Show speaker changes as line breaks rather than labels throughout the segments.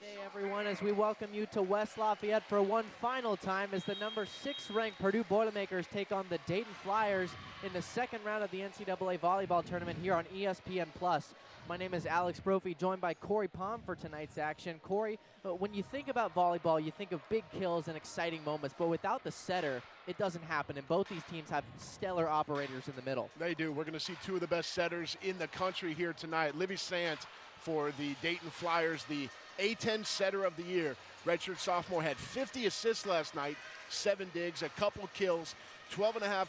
Friday, everyone, as we welcome you to West Lafayette for one final time as the number 6 ranked Purdue Boilermakers take on the Dayton Flyers in the second round of the NCAA volleyball tournament here on ESPN+. My name is Alex Brophy, joined by Corey Palm for tonight's action. Corey, when you think about volleyball, you think of big kills and exciting moments, but without the setter, it doesn't happen, and both these teams have stellar operators in the middle.
They do. We're going to see two of the best setters in the country here tonight. Livy Sant for the Dayton Flyers, the A10 setter of the year. Redshirt sophomore had 50 assists last night, 7 digs, a couple kills, 12.5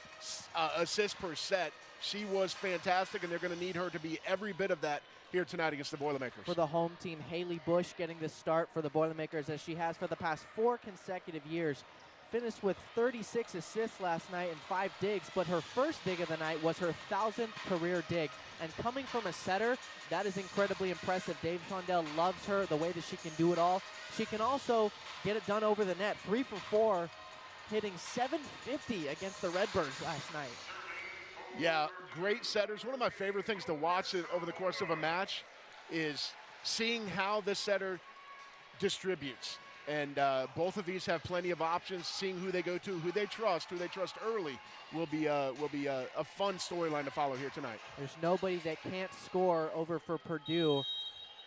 assists per set. She was fantastic, and they're going to need her to be every bit of that here tonight against the Boilermakers.
For the home team, Haley Bush getting the start for the Boilermakers as she has for the past 4 consecutive years. Finished with 36 assists last night and 5 digs, but her first dig of the night was her 1,000th career dig. And coming from a setter, that is incredibly impressive. Dave Shondell loves her, the way that she can do it all. She can also get it done over the net. 3 for 4, hitting .750 against the Redbirds last night.
Yeah, great setters. One of my favorite things to watch over the course of a match is seeing how the setter distributes. And both of these have plenty of options. Seeing who they go to, who they trust early will be a fun storyline to follow here tonight.
There's nobody that can't score over for Purdue,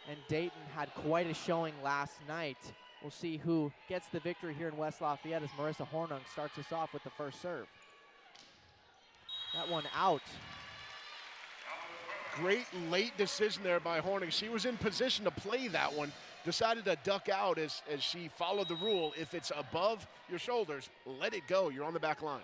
and Dayton had quite a showing last night. We'll see who gets the victory here in West Lafayette as Marissa Hornung starts us off with the first serve. That one out.
Great late decision there by Hornung. She was in position to play that one. Decided to duck out as she followed the rule. If it's above your shoulders, let it go. You're on the back line.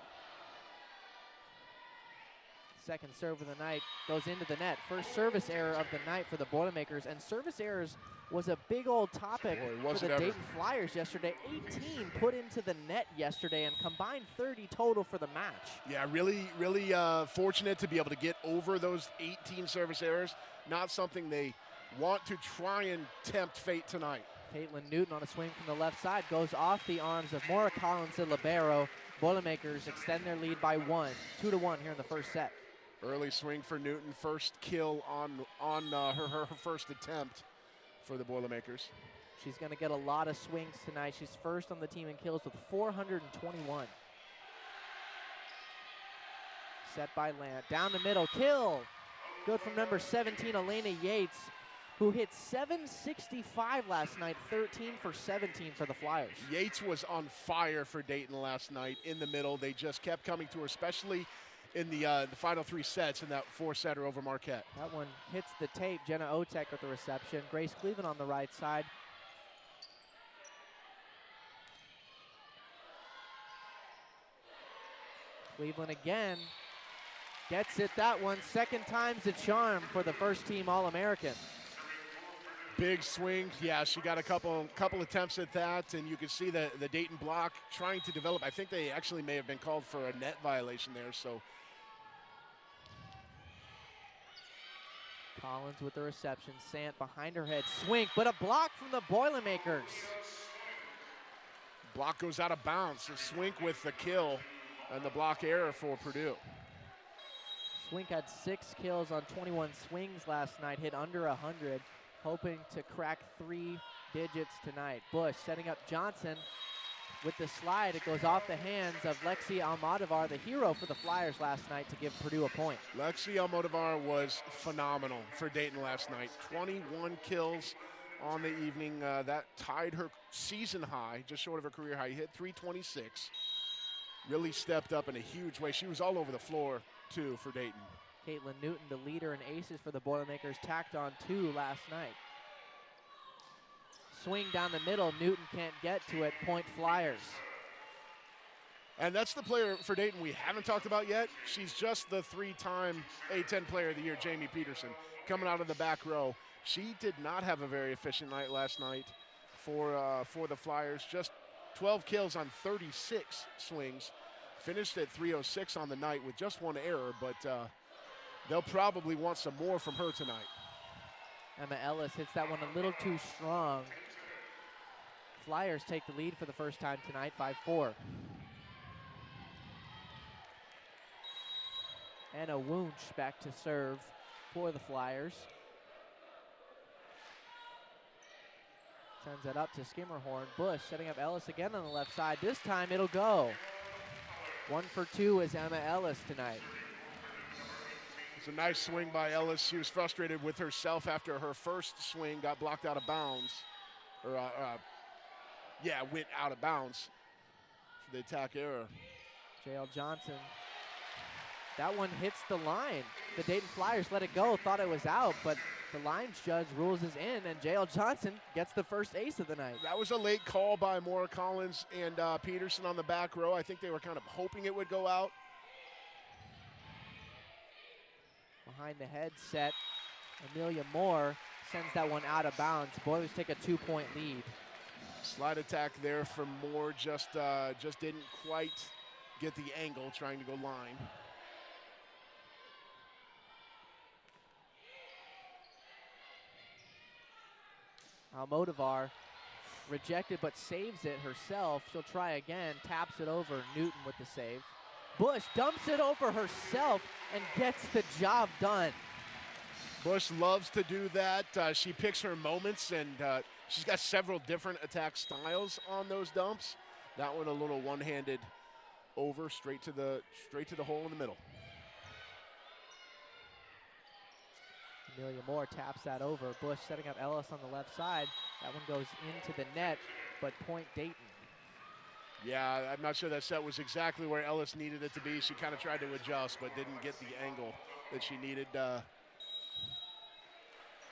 Second serve of the night goes into the net. First service error of the night for the Boilermakers, and service errors was a big old topic for the Dayton Flyers yesterday. 18 put into the net yesterday and combined 30 total for the match.
Yeah, really fortunate to be able to get over those 18 service errors. Not something they want to try and tempt fate tonight.
Caitlin Newton on a swing from the left side goes off the arms of Maura Collins and libero. Boilermakers extend their lead by 1, 2-1 here in the first set.
Early swing for Newton, first kill on her first attempt for the Boilermakers.
She's going to get a lot of swings tonight. She's first on the team in kills with 421. Set by Lant, down the middle, kill. Good from number 17, Elena Yates, who hit .765 last night, 13 for 17 for the Flyers.
Yates was on fire for Dayton last night in the middle. They just kept coming to her, especially in the final 3 sets in that 4-setter over Marquette.
That one hits the tape. Jenna Otek with the reception. Grace Cleveland on the right side. Cleveland again gets it that one. Second time's the charm for the first team All-American.
Big swing. Yeah, she got a couple attempts at that, and you can see the Dayton block trying to develop. I think they actually may have been called for a net violation there. So
Collins with the reception. Sant behind her head. Swing, but a block from the Boilermakers.
Block goes out of bounds. So Swink with the kill and the block error for Purdue.
Swink had 6 kills on 21 swings last night, hit under 100, hoping to crack 3 digits tonight. Bush setting up Johnson with the slide. It goes off the hands of Lexi Almodovar, the hero for the Flyers last night, to give Purdue a point.
Lexi Almodovar was phenomenal for Dayton last night. 21 kills on the evening. That tied her season high, just short of her career high. Hit .326. Really stepped up in a huge way. She was all over the floor, too, for Dayton.
Caitlin Newton, the leader in aces for the Boilermakers, tacked on 2 last night. Swing down the middle. Newton can't get to it. Point Flyers.
And that's the player for Dayton we haven't talked about yet. She's just the 3-time A10 player of the year, Jamie Peterson, coming out of the back row. She did not have a very efficient night last night for the Flyers. Just 12 kills on 36 swings. Finished at .306 on the night with just 1 error, but they'll probably want some more from her tonight.
Emma Ellis hits that one a little too strong. Flyers take the lead for the first time tonight, 5-4. Anna Wunsch back to serve for the Flyers. Sends it up to Skimmerhorn. Bush setting up Ellis again on the left side. This time it'll go. 1 for 2 is Emma Ellis tonight.
It's a nice swing by Ellis. She was frustrated with herself after her first swing got blocked out of bounds. Or, went out of bounds for the attack error.
J.L. Johnson. That one hits the line. The Dayton Flyers let it go, thought it was out, but the lines judge rules is in, and J.L. Johnson gets the first ace of the night.
That was a late call by Maura Collins and Peterson on the back row. I think they were kind of hoping it would go out.
Behind the head set, Amelia Moore sends that one out of bounds. Boilers take a 2-point lead.
Slide attack there from Moore, just didn't quite get the angle, trying to go line.
Almodovar rejected but saves it herself. She'll try again, taps it over. Newton with the save. Bush dumps it over herself and gets the job done.
Bush loves to do that. She picks her moments, and she's got several different attack styles on those dumps. That one a little one-handed over, straight to the hole in the middle.
Amelia Moore taps that over. Bush setting up Ellis on the left side. That one goes into the net, but point Dayton.
Yeah, I'm not sure that set was exactly where Ellis needed it to be. She kind of tried to adjust, but didn't get the angle that she needed. It's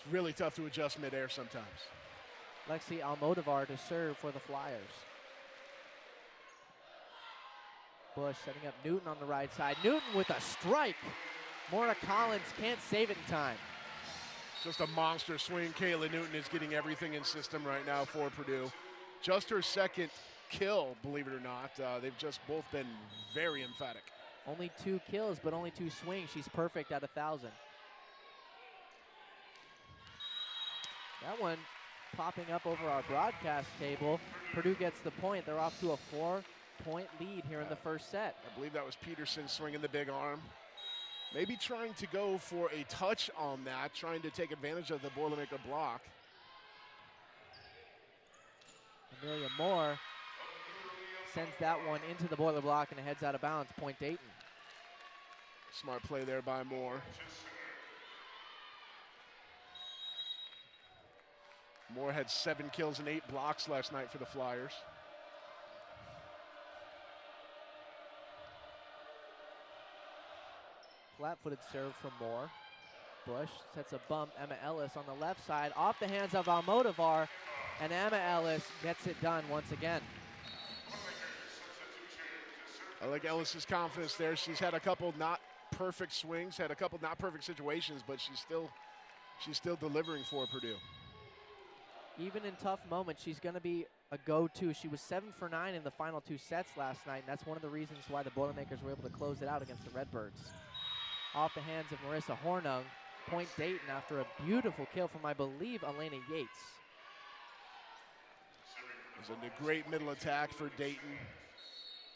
really tough to adjust midair sometimes.
Lexi Almodovar to serve for the Flyers. Bush setting up Newton on the right side. Newton with a strike. Maura Collins can't save it in time.
Just a monster swing. Kayla Newton is getting everything in system right now for Purdue. Just her second kill, believe it or not. They've just both been very emphatic.
Only 2 kills, but only 2 swings. She's perfect at 1,000. That one popping up over our broadcast table. Purdue gets the point. They're off to a 4-point lead here in the first set.
I believe that was Peterson swinging the big arm. Maybe trying to go for a touch on that, trying to take advantage of the Boilermaker block.
Amelia Moore sends that one into the Boiler block and it heads out of bounds. Point Dayton.
Smart play there by Moore. Moore had 7 kills and 8 blocks last night for the Flyers.
Flat-footed serve from Moore. Bush sets a bump. Emma Ellis on the left side, off the hands of Almodovar, and Emma Ellis gets it done once again.
I like Ellis's confidence there. She's had a couple not perfect swings, had a couple not perfect situations, but she's still delivering for Purdue.
Even in tough moments, she's going to be a go-to. She was 7 for 9 in the final 2 sets last night, and that's one of the reasons why the Boilermakers were able to close it out against the Redbirds. Off the hands of Marissa Hornung. Point Dayton after a beautiful kill from, I believe, Elena Yates.
It was a great middle attack for Dayton.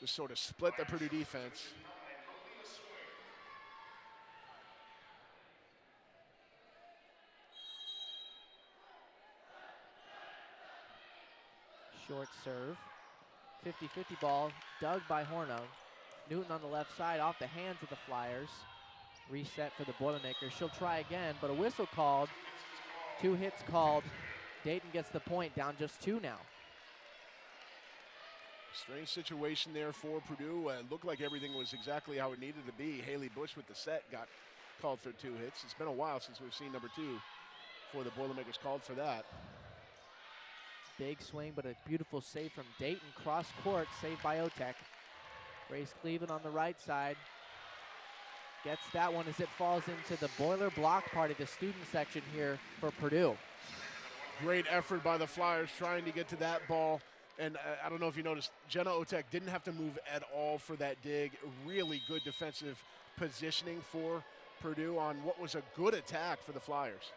Just sort of split the Purdue defense.
Short serve. 50-50 ball dug by Hornung. Newton on the left side off the hands of the Flyers. Reset for the Boilermakers. She'll try again, but a whistle called. 2 hits called. Dayton gets the point, down just 2 now.
Strange situation there for Purdue. Looked like everything was exactly how it needed to be. Haley Bush with the set got called for 2 hits. It's been a while since we've seen number 2 for the Boilermakers called for that.
Big swing, but a beautiful save from Dayton. Cross court, saved by Otek. Grace Cleveland on the right side. Gets that one as it falls into the Boiler block party, the student section here for Purdue.
Great effort by the Flyers trying to get to that ball. And I don't know if you noticed, Jenna Otek didn't have to move at all for that dig. Really good defensive positioning for Purdue on what was a good attack for the Flyers.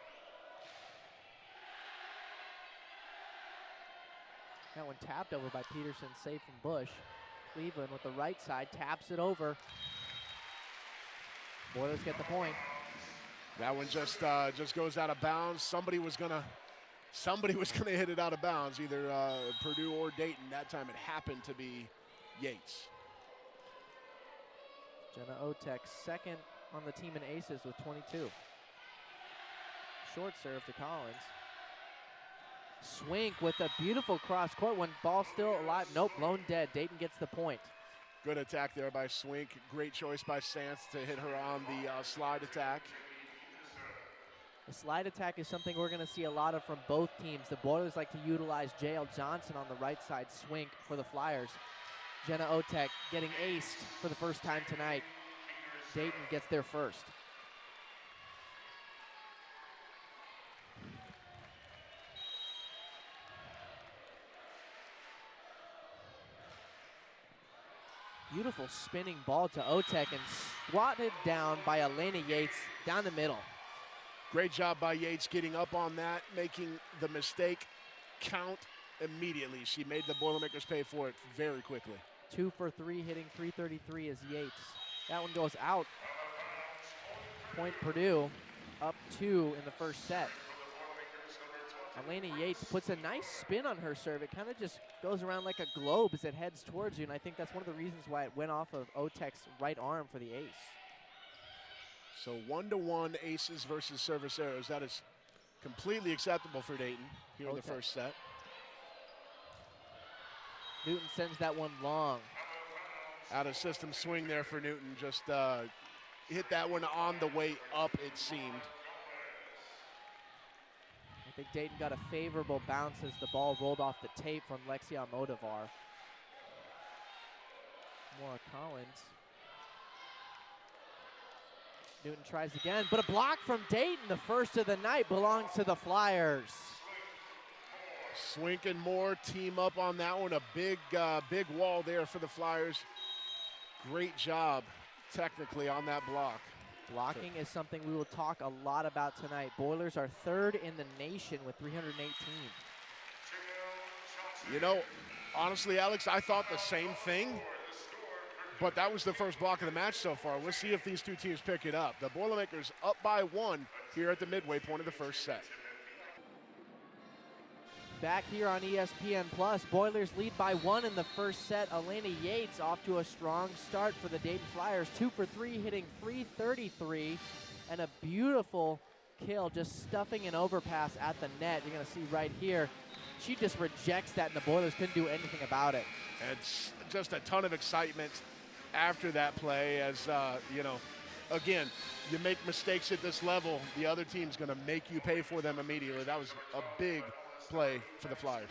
That one tapped over by Peterson, safe from Bush. Cleveland with the right side, taps it over. Boilers get the point.
That one just goes out of bounds. Somebody was gonna somebody was going to hit it out of bounds, either Purdue or Dayton. That time it happened to be Yates.
Jenna Otek, second on the team in aces with 22. Short serve to Collins. Swink with a beautiful cross court when ball still alive. Nope, blown dead. Dayton gets the point.
Good attack there by Swink. Great choice by Sance to hit her on the slide attack.
The slide attack is something we're going to see a lot of from both teams. The Boilers like to utilize J.L. Johnson on the right side, Swink for the Flyers. Jenna Otek getting aced for the first time tonight. Dayton gets their first. Beautiful spinning ball to Otek and swatted down by Elena Yates down the middle.
Great job by Yates getting up on that, making the mistake count immediately. She made the Boilermakers pay for it very quickly.
2 for 3, hitting .333 is Yates. That one goes out. Point Purdue, up 2 in the first set. Eleni Yates puts a nice spin on her serve. It kind of just goes around like a globe as it heads towards you, and I think that's one of the reasons why it went off of Otek's right arm for the ace.
So 1-to-1 aces versus service errors. That is completely acceptable for Dayton here in the first set.
Newton sends that one long.
Out of system swing there for Newton. Just hit that one on the way up, it seemed.
I think Dayton got a favorable bounce as the ball rolled off the tape from Lexia Motivar. More Collins. Newton tries again, but a block from Dayton. The first of the night belongs to the Flyers.
Swink and Moore team up on that one. A big wall there for the Flyers. Great job technically on that block.
Blocking is something we will talk a lot about tonight. Boilers are third in the nation with 318.
You know, honestly, Alex, I thought the same thing, but that was the first block of the match so far. We'll see if these two teams pick it up. The Boilermakers up by 1 here at the midway point of the first set.
Back here on ESPN+, Boilers lead by 1 in the first set. Elena Yates off to a strong start for the Dayton Flyers. 2 for 3, hitting .333, and a beautiful kill, just stuffing an overpass at the net. You're going to see right here. She just rejects that, and the Boilers couldn't do anything about it.
It's just a ton of excitement after that play as, you know, again, you make mistakes at this level, the other team's going to make you pay for them immediately. That was a big play for the Flyers.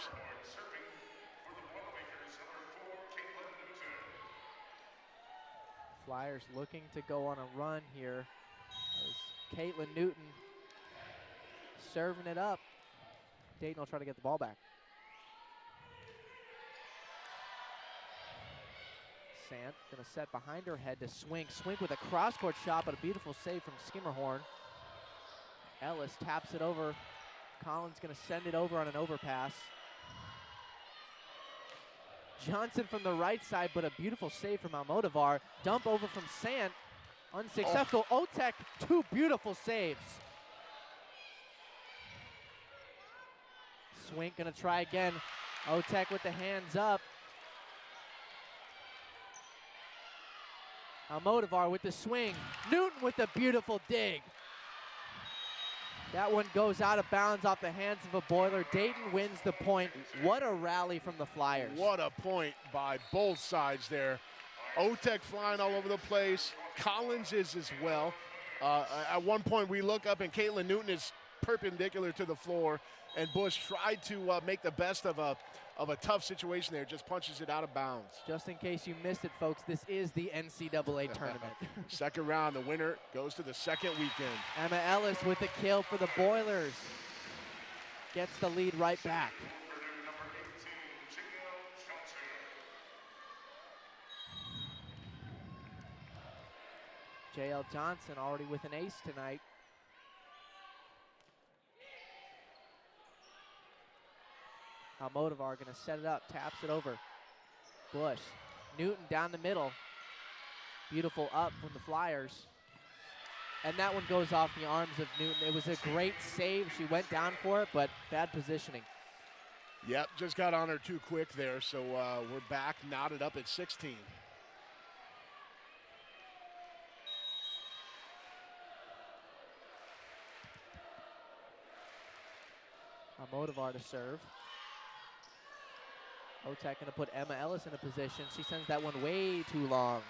Flyers looking to go on a run here as Caitlin Newton serving it up. Dayton will try to get the ball back. Sant gonna set behind her head to Swink. Swink with a cross-court shot, but a beautiful save from Skimmerhorn. Ellis taps it over. Collins gonna send it over on an overpass. Johnson from the right side, but a beautiful save from Almodovar. Dump over from Sant, unsuccessful. Otek, 2 beautiful saves. Swink gonna try again. Otek with the hands up. Almodovar with the swing. Newton with a beautiful dig. That one goes out of bounds off the hands of a Boiler. Dayton wins the point. What a rally from the Flyers.
What a point by both sides there. Otek flying all over the place. Collins is as well. At one point we look up and Caitlin Newton is perpendicular to the floor, and Bush tried to make the best of a tough situation there, just punches it out of bounds.
Just in case you missed it, folks, this is the NCAA tournament.
Second round, the winner goes to the second weekend.
Emma Ellis with a kill for the Boilers. Gets the lead right back. J.L. Johnson already with an ace tonight. Almodovar gonna set it up, taps it over. Bush, Newton down the middle. Beautiful up from the Flyers. And that one goes off the arms of Newton. It was a great save. She went down for it, but bad positioning.
Yep, just got on her too quick there, so we're back knotted up at 16.
Almodovar to serve. Otek going to put Emma Ellis in a position. She sends that one way too long.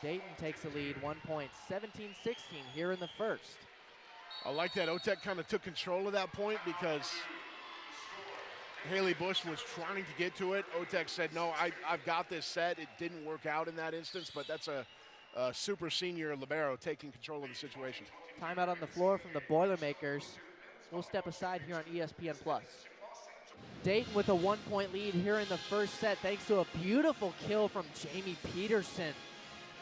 Dayton takes the lead, 1 point, 17-16 here in the first.
I like that Otek kind of took control of that point because Haley Bush was trying to get to it. Otek said, no, I've got this set. It didn't work out in that instance, but that's a super senior libero taking control of the situation.
Timeout on the floor from the Boilermakers. We'll step aside here on ESPN+. Dayton with a 1 point lead here in the first set thanks to a beautiful kill from Jamie Peterson.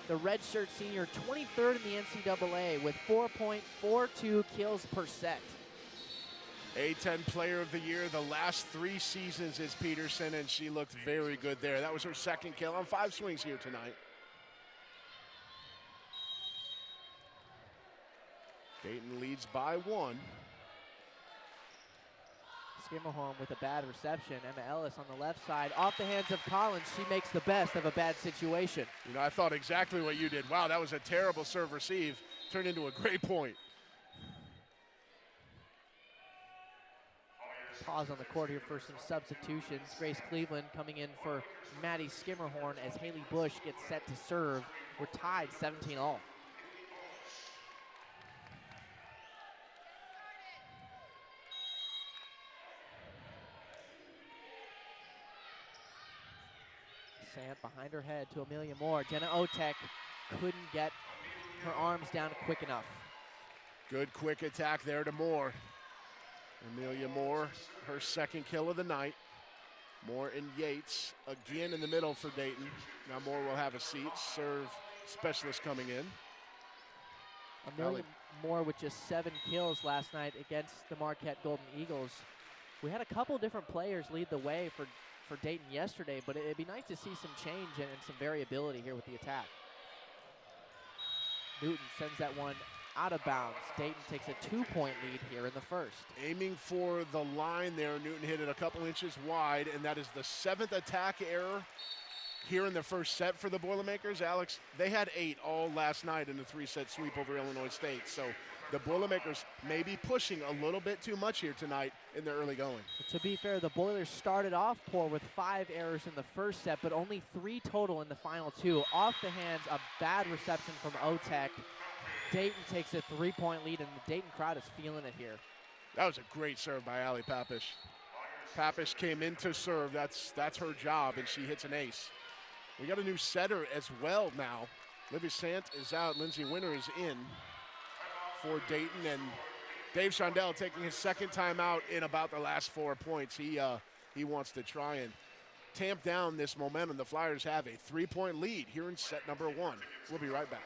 The redshirt senior, 23rd in the NCAA with 4.42 kills per set.
A10 Player of the Year the last 3 seasons is Peterson, and she looked very good there. That was her second kill on 5 swings here tonight. Dayton leads by 1.
Skimmerhorn with a bad reception. Emma Ellis on the left side. Off the hands of Collins. She makes the best of a bad situation.
You know, I thought exactly what you did. Wow, that was a terrible serve receive. Turned into a great point.
Pause on the court here for some substitutions. Grace Cleveland coming in for Maddie Skimmerhorn as Haley Bush gets set to serve. We're tied 17-all. Sant behind her head to Amelia Moore. Jenna Otek couldn't get her arms down quick enough.
Good quick attack there to Moore. Amelia Moore, her second kill of the night. Moore and Yates again in the middle for Dayton. Now Moore will have a seat. Serve specialist coming in.
Amelia Moore with just 7 kills last night against the Marquette Golden Eagles. We had a couple different players lead the way for Dayton yesterday, but it'd be nice to see some change and some variability here with the attack. Newton sends that one out of bounds. Dayton takes a 2 point lead here in the first.
Aiming for the line there, Newton hit it a couple inches wide, and that is the 7th attack error here in the first set for the Boilermakers. Alex, they had 8 all last night in the 3-set sweep over Illinois State, so the Boilermakers may be pushing a little bit too much here tonight in the early going.
To be fair, the Boilers started off poor with 5 errors in the first set, but only 3 total in the final 2. Off the hands, a bad reception from Otek. Dayton takes a 3 point lead, and the Dayton crowd is feeling it here.
That was a great serve by Allie Papish. Papish came in to serve. That's her job, and she hits an ace. We got a new setter as well now. Livy Sant is out. Lindsay Winter is in for Dayton, and Dave Shondell taking his second time out in about the last 4 points. He wants to try and tamp down this momentum. The Flyers have a 3 point lead here in set number 1. We'll be right back.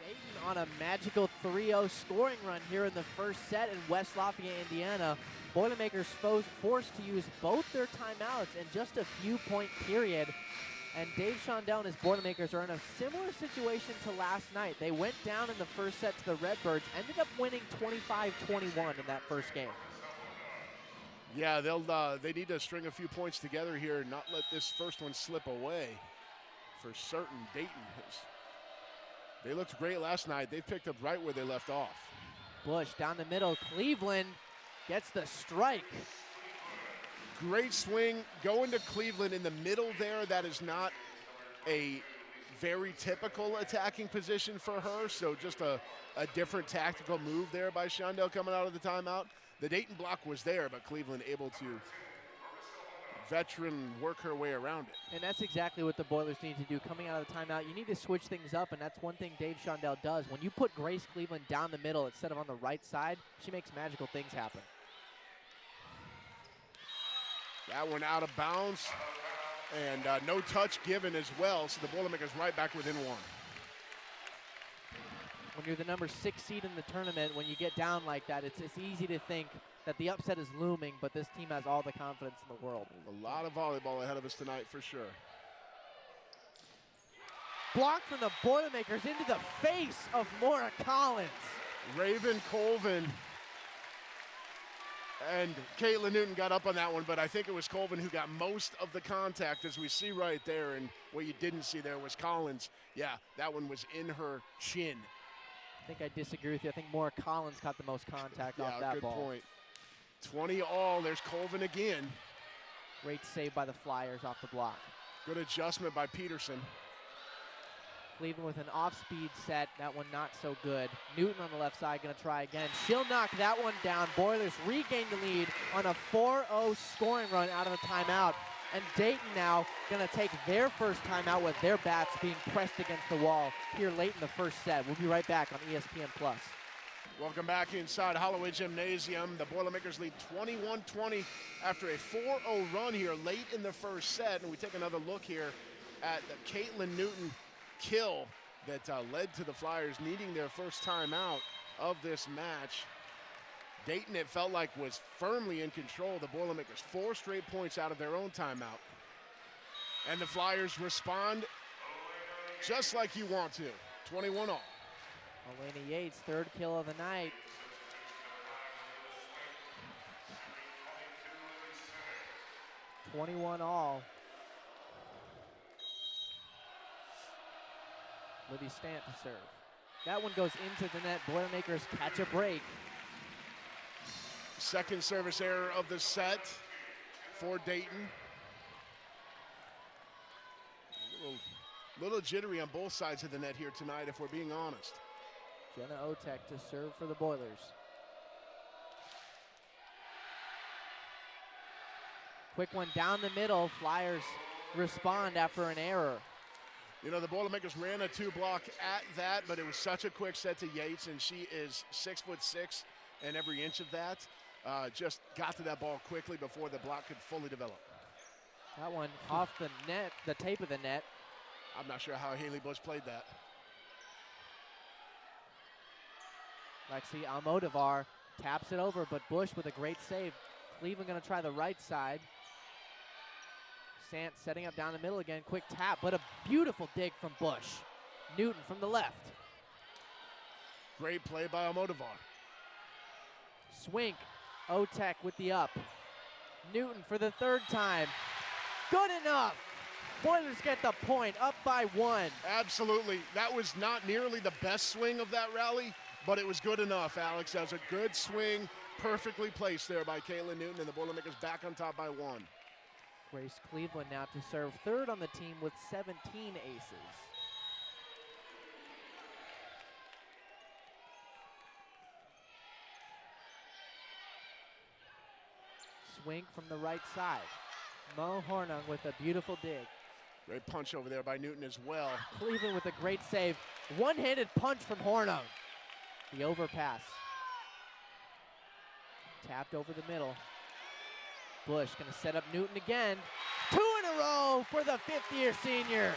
Dayton on a magical 3-0 scoring run here in the first set in West Lafayette, Indiana. Boilermakers forced to use both their timeouts in just a few point period. And Dave Shondell and his Boilermakers are in a similar situation to last night. They went down in the first set to the Redbirds, ended up winning 25-21 in that first game.
Yeah, they need to string a few points together here and not let this first one slip away. For certain, Dayton they looked great last night. They picked up right where they left off.
Bush down the middle. Cleveland gets the strike.
Great swing going to Cleveland in the middle there. That is not a very typical attacking position for her, so just a different tactical move there by Shondell coming out of the timeout. The Dayton block was there, but Cleveland able to veteran work her way around it.
And that's exactly what the Boilers need to do. Coming out of the timeout, you need to switch things up, and that's one thing Dave Shondell does. When you put Grace Cleveland down the middle instead of on the right side, she makes magical things happen.
That one out of bounds, and no touch given as well, so the Boilermakers right back within 1.
When you're the number 6 seed in the tournament, when you get down like that, it's easy to think that the upset is looming, but this team has all the confidence in the world.
A lot of volleyball ahead of us tonight for sure.
block from the Boilermakers into the face of Maura Collins.
Raven Colvin and Caitlin Newton got up on that one, but I think it was Colvin who got most of the contact, as we see right there, and what you didn't see there was Collins. Yeah, that one was in her chin.
I think I disagree with you. I think Maura Collins caught the most contact off that ball.
Good point. 20 all, there's Colvin again.
Great save by the Flyers off the block.
Good adjustment by Peterson.
Cleveland with an off-speed set. That one not so good. Newton on the left side going to try again. She'll knock that one down. Boilers regain the lead on a 4-0 scoring run out of a timeout. And Dayton now going to take their first timeout with their bats being pressed against the wall here late in the first set. We'll be right back on ESPN+.
Welcome back inside Holloway Gymnasium. The Boilermakers lead 21-20 after a 4-0 run here late in the first set. And we take another look here at the Caitlin Newton kill that led to the Flyers needing their first timeout of this match. Dayton, it felt like, was firmly in control. The Boilermakers 4 straight points out of their own timeout. And the Flyers respond just like you want to. 21 all.
Elena Yates, 3rd kill of the night. $21 all. Libby Stant to serve. That one goes into the net. Boilermakers catch a break.
Second service error of the set for Dayton. A little jittery on both sides of the net here tonight, if we're being honest.
Jenna Otek to serve for the Boilers. Quick one down the middle. Flyers respond after an error.
You know, the Boilermakers ran a 2-block at that, but it was such a quick set to Yates, and she is 6'6", and every inch of that just got to that ball quickly before the block could fully develop.
That one off the net, the tape of the net.
I'm not sure how Haley Bush played that.
Lexi Almodovar taps it over, but Bush with a great save. Cleveland going to try the right side. Sant setting up down the middle again. Quick tap, but a beautiful dig from Bush. Newton from the left.
Great play by Almodovar.
Swink. Otek with the up. Newton for the 3rd time. Good enough. Boilers get the point, up by 1.
Absolutely. That was not nearly the best swing of that rally, but it was good enough, Alex. That was a good swing, perfectly placed there by Caitlin Newton, and the Boilermakers back on top by 1.
Grace Cleveland now to serve 3rd on the team with 17 aces. Swing from the right side. Mo Hornung with a beautiful dig.
Great punch over there by Newton as well.
Cleveland with a great save. One-handed punch from Hornung. The overpass. Tapped over the middle. Bush gonna set up Newton again. 2 in a row for the 5th-year senior.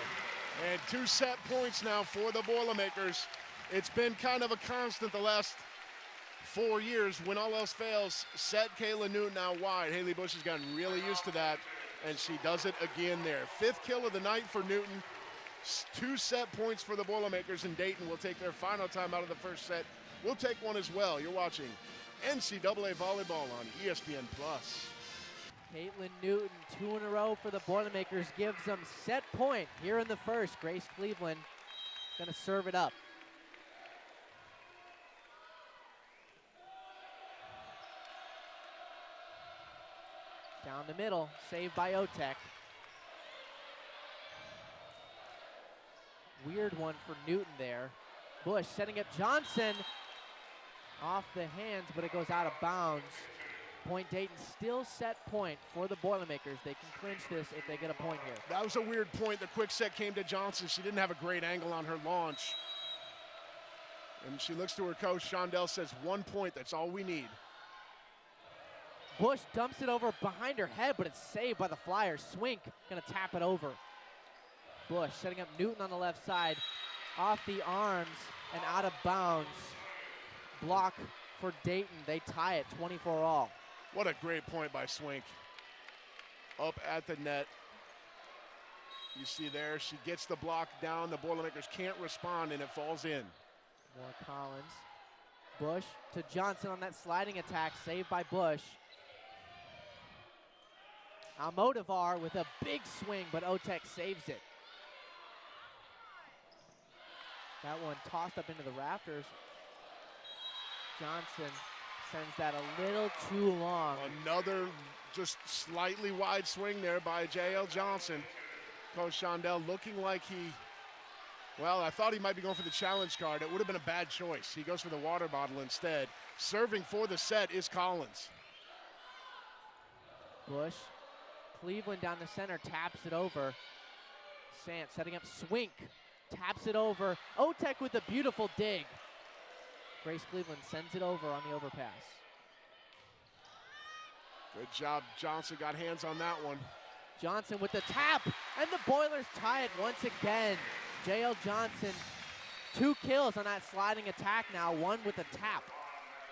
And 2 set points now for the Boilermakers. It's been kind of a constant the last 4 years. When all else fails, set Caitlin Newton out wide. Haley Bush has gotten really used to that, and she does it again there. 5th kill of the night for Newton. 2 set points for the Boilermakers, and Dayton will take their final time out of the first set. We'll take one as well. You're watching NCAA Volleyball on ESPN+.
Caitlin Newton, 2 in a row for the Boilermakers, gives them set point here in the first. Grace Cleveland gonna serve it up. Down the middle, saved by Otek. Weird one for Newton there. Bush setting up Johnson. Off the hands, but it goes out of bounds. Point Dayton still set point for the Boilermakers. They can clinch this if they get a point here.
That was a weird point. The quick set came to Johnson. She didn't have a great angle on her launch. And she looks to her coach. Shondell says 1 point, that's all we need.
Bush dumps it over behind her head, but it's saved by the Flyers. Swink gonna tap it over. Bush setting up Newton on the left side. Off the arms and out of bounds. Block for Dayton. They tie it 24 all.
What a great point by Swink. Up at the net. You see there, she gets the block down. The Boilermakers can't respond, and it falls in.
More Collins. Bush to Johnson on that sliding attack, saved by Bush. Almodovar with a big swing, but Otek saves it. That one tossed up into the rafters. Johnson sends that a little too long.
Another just slightly wide swing there by J.L. Johnson. Coach Shondell looking like well, I thought he might be going for the challenge card. It would have been a bad choice. He goes for the water bottle instead. Serving for the set is Collins.
Bush. Cleveland down the center, taps it over. Sant setting up Swink. Taps it over. Otek with a beautiful dig. Grace Cleveland sends it over on the overpass.
Good job. Johnson got hands on that one.
Johnson with the tap, and the Boilers tie it once again. J.L. Johnson, 2 kills on that sliding attack now, 1 with a tap.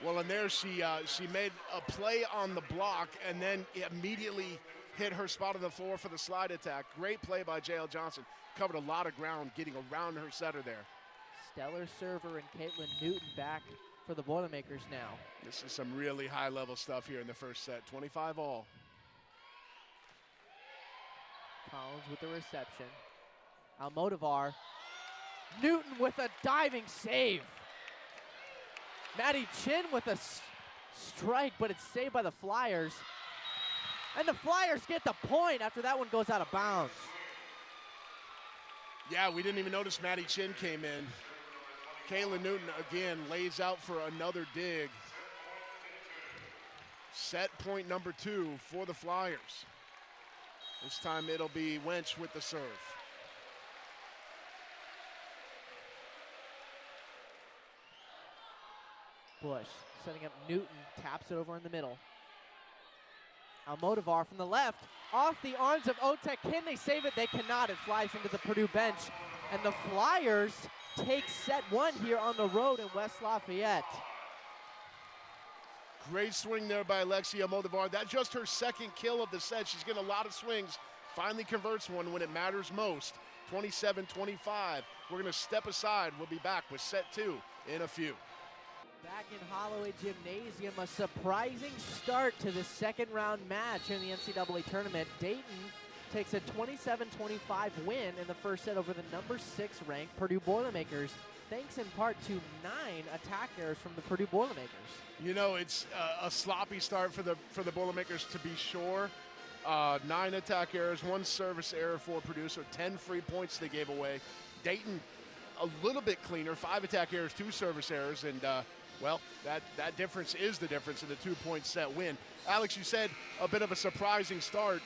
Well, and there she made a play on the block and then immediately hit her spot on the floor for the slide attack. Great play by J.L. Johnson. Covered a lot of ground getting around her setter there.
Stellar server and Caitlin Newton back for the Boilermakers now.
This is some really high-level stuff here in the first set. 25 all.
Collins with the reception. Almodovar. Newton with a diving save. Maddie Chin with a strike, but it's saved by the Flyers. And the Flyers get the point after that one goes out of bounds.
Yeah, we didn't even notice Maddie Chin came in. Kayla Newton again lays out for another dig. Set point number 2 for the Flyers. This time it'll be Wench with the serve.
Bush setting up Newton, taps it over in the middle. Almodovar from the left, off the arms of Otek. Can they save it? They cannot. It flies into the Purdue bench. And the Flyers take set 1 here on the road in West Lafayette.
Great swing there by Alexia Almodovar. That's just her second kill of the set. She's getting a lot of swings. Finally converts one when it matters most. 27-25. We're going to step aside. We'll be back with set 2 in a few.
Back in Holloway Gymnasium, a surprising start to the second round match in the NCAA tournament. Dayton takes a 27-25 win in the first set over the number 6 ranked Purdue Boilermakers, thanks in part to 9 attack errors from the Purdue Boilermakers.
You know, it's a sloppy start for the Boilermakers, to be sure. 9 attack errors, 1 service error for Purdue, so 10 free points they gave away. Dayton a little bit cleaner, 5 attack errors, 2 service errors, and well, that difference is the difference in the 2-point set win. Alex, you said a bit of a surprising start.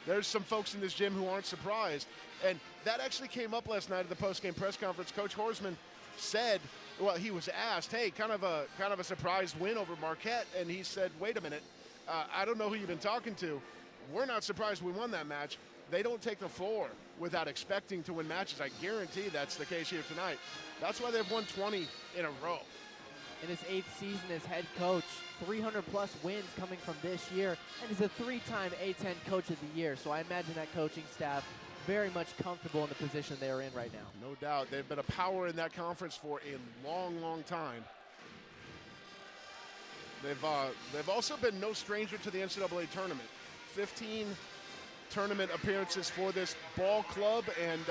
There's some folks in this gym who aren't surprised, and that actually came up last night at the post-game press conference. Coach Horsman said, well, he was asked, hey, kind of a surprise win over Marquette, and he said, wait a minute, I don't know who you've been talking to. We're not surprised we won that match. They don't take the floor without expecting to win matches. I guarantee that's the case here tonight. That's why they've won 20 in a row.
In his 8th season as head coach, 300-plus wins coming from this year, and he's a 3-time A-10 Coach of the Year. So I imagine that coaching staff very much comfortable in the position they are in right now.
No doubt. They've been a power in that conference for a long, long time. They've also been no stranger to the NCAA tournament. 15 tournament appearances for this ball club, and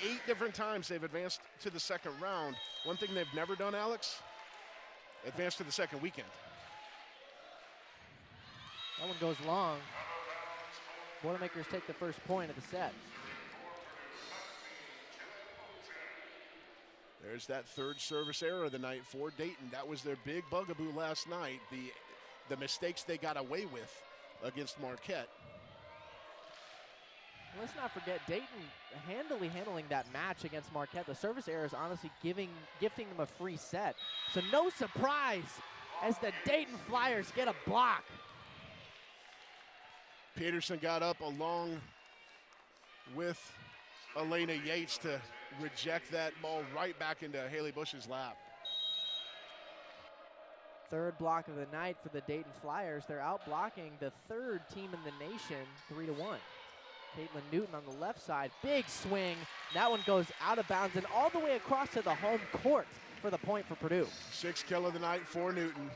8 different times they've advanced to the second round. One thing they've never done, Alex, advance to the second weekend.
That one goes long. Boilermakers take the first point of the set.
There's that 3rd service error of the night for Dayton. That was their big bugaboo last night, the mistakes they got away with against Marquette.
Let's not forget, Dayton handling that match against Marquette. The service error is honestly gifting them a free set. So no surprise as the Dayton Flyers get a block.
Peterson got up along with Elena Yates to reject that ball right back into Haley Bush's lap.
3rd block of the night for the Dayton Flyers. They're out blocking the 3rd team in the nation 3-1. Caitlin Newton on the left side. Big swing. That one goes out of bounds and all the way across to the home court for the point for Purdue.
6th kill of the night for Newton.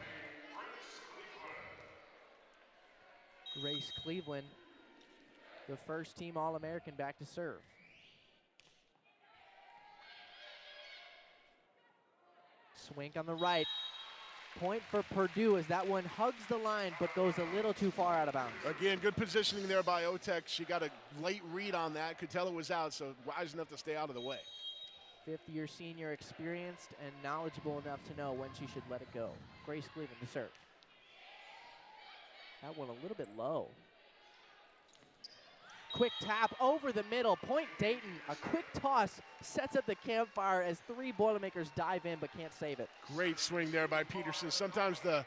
Grace Cleveland, the first team All-American, back to serve. Swink on the right. Point for Purdue as that one hugs the line but goes a little too far out of bounds.
Again, good positioning there by Otek. She got a late read on that. Could tell it was out, so wise enough to stay out of the way.
5th-year senior, experienced and knowledgeable enough to know when she should let it go. Grace Cleveland to serve. That one a little bit low. Quick tap over the middle. Point Dayton. A quick toss sets up the campfire as 3 Boilermakers dive in but can't save it.
Great swing there by Peterson. Sometimes the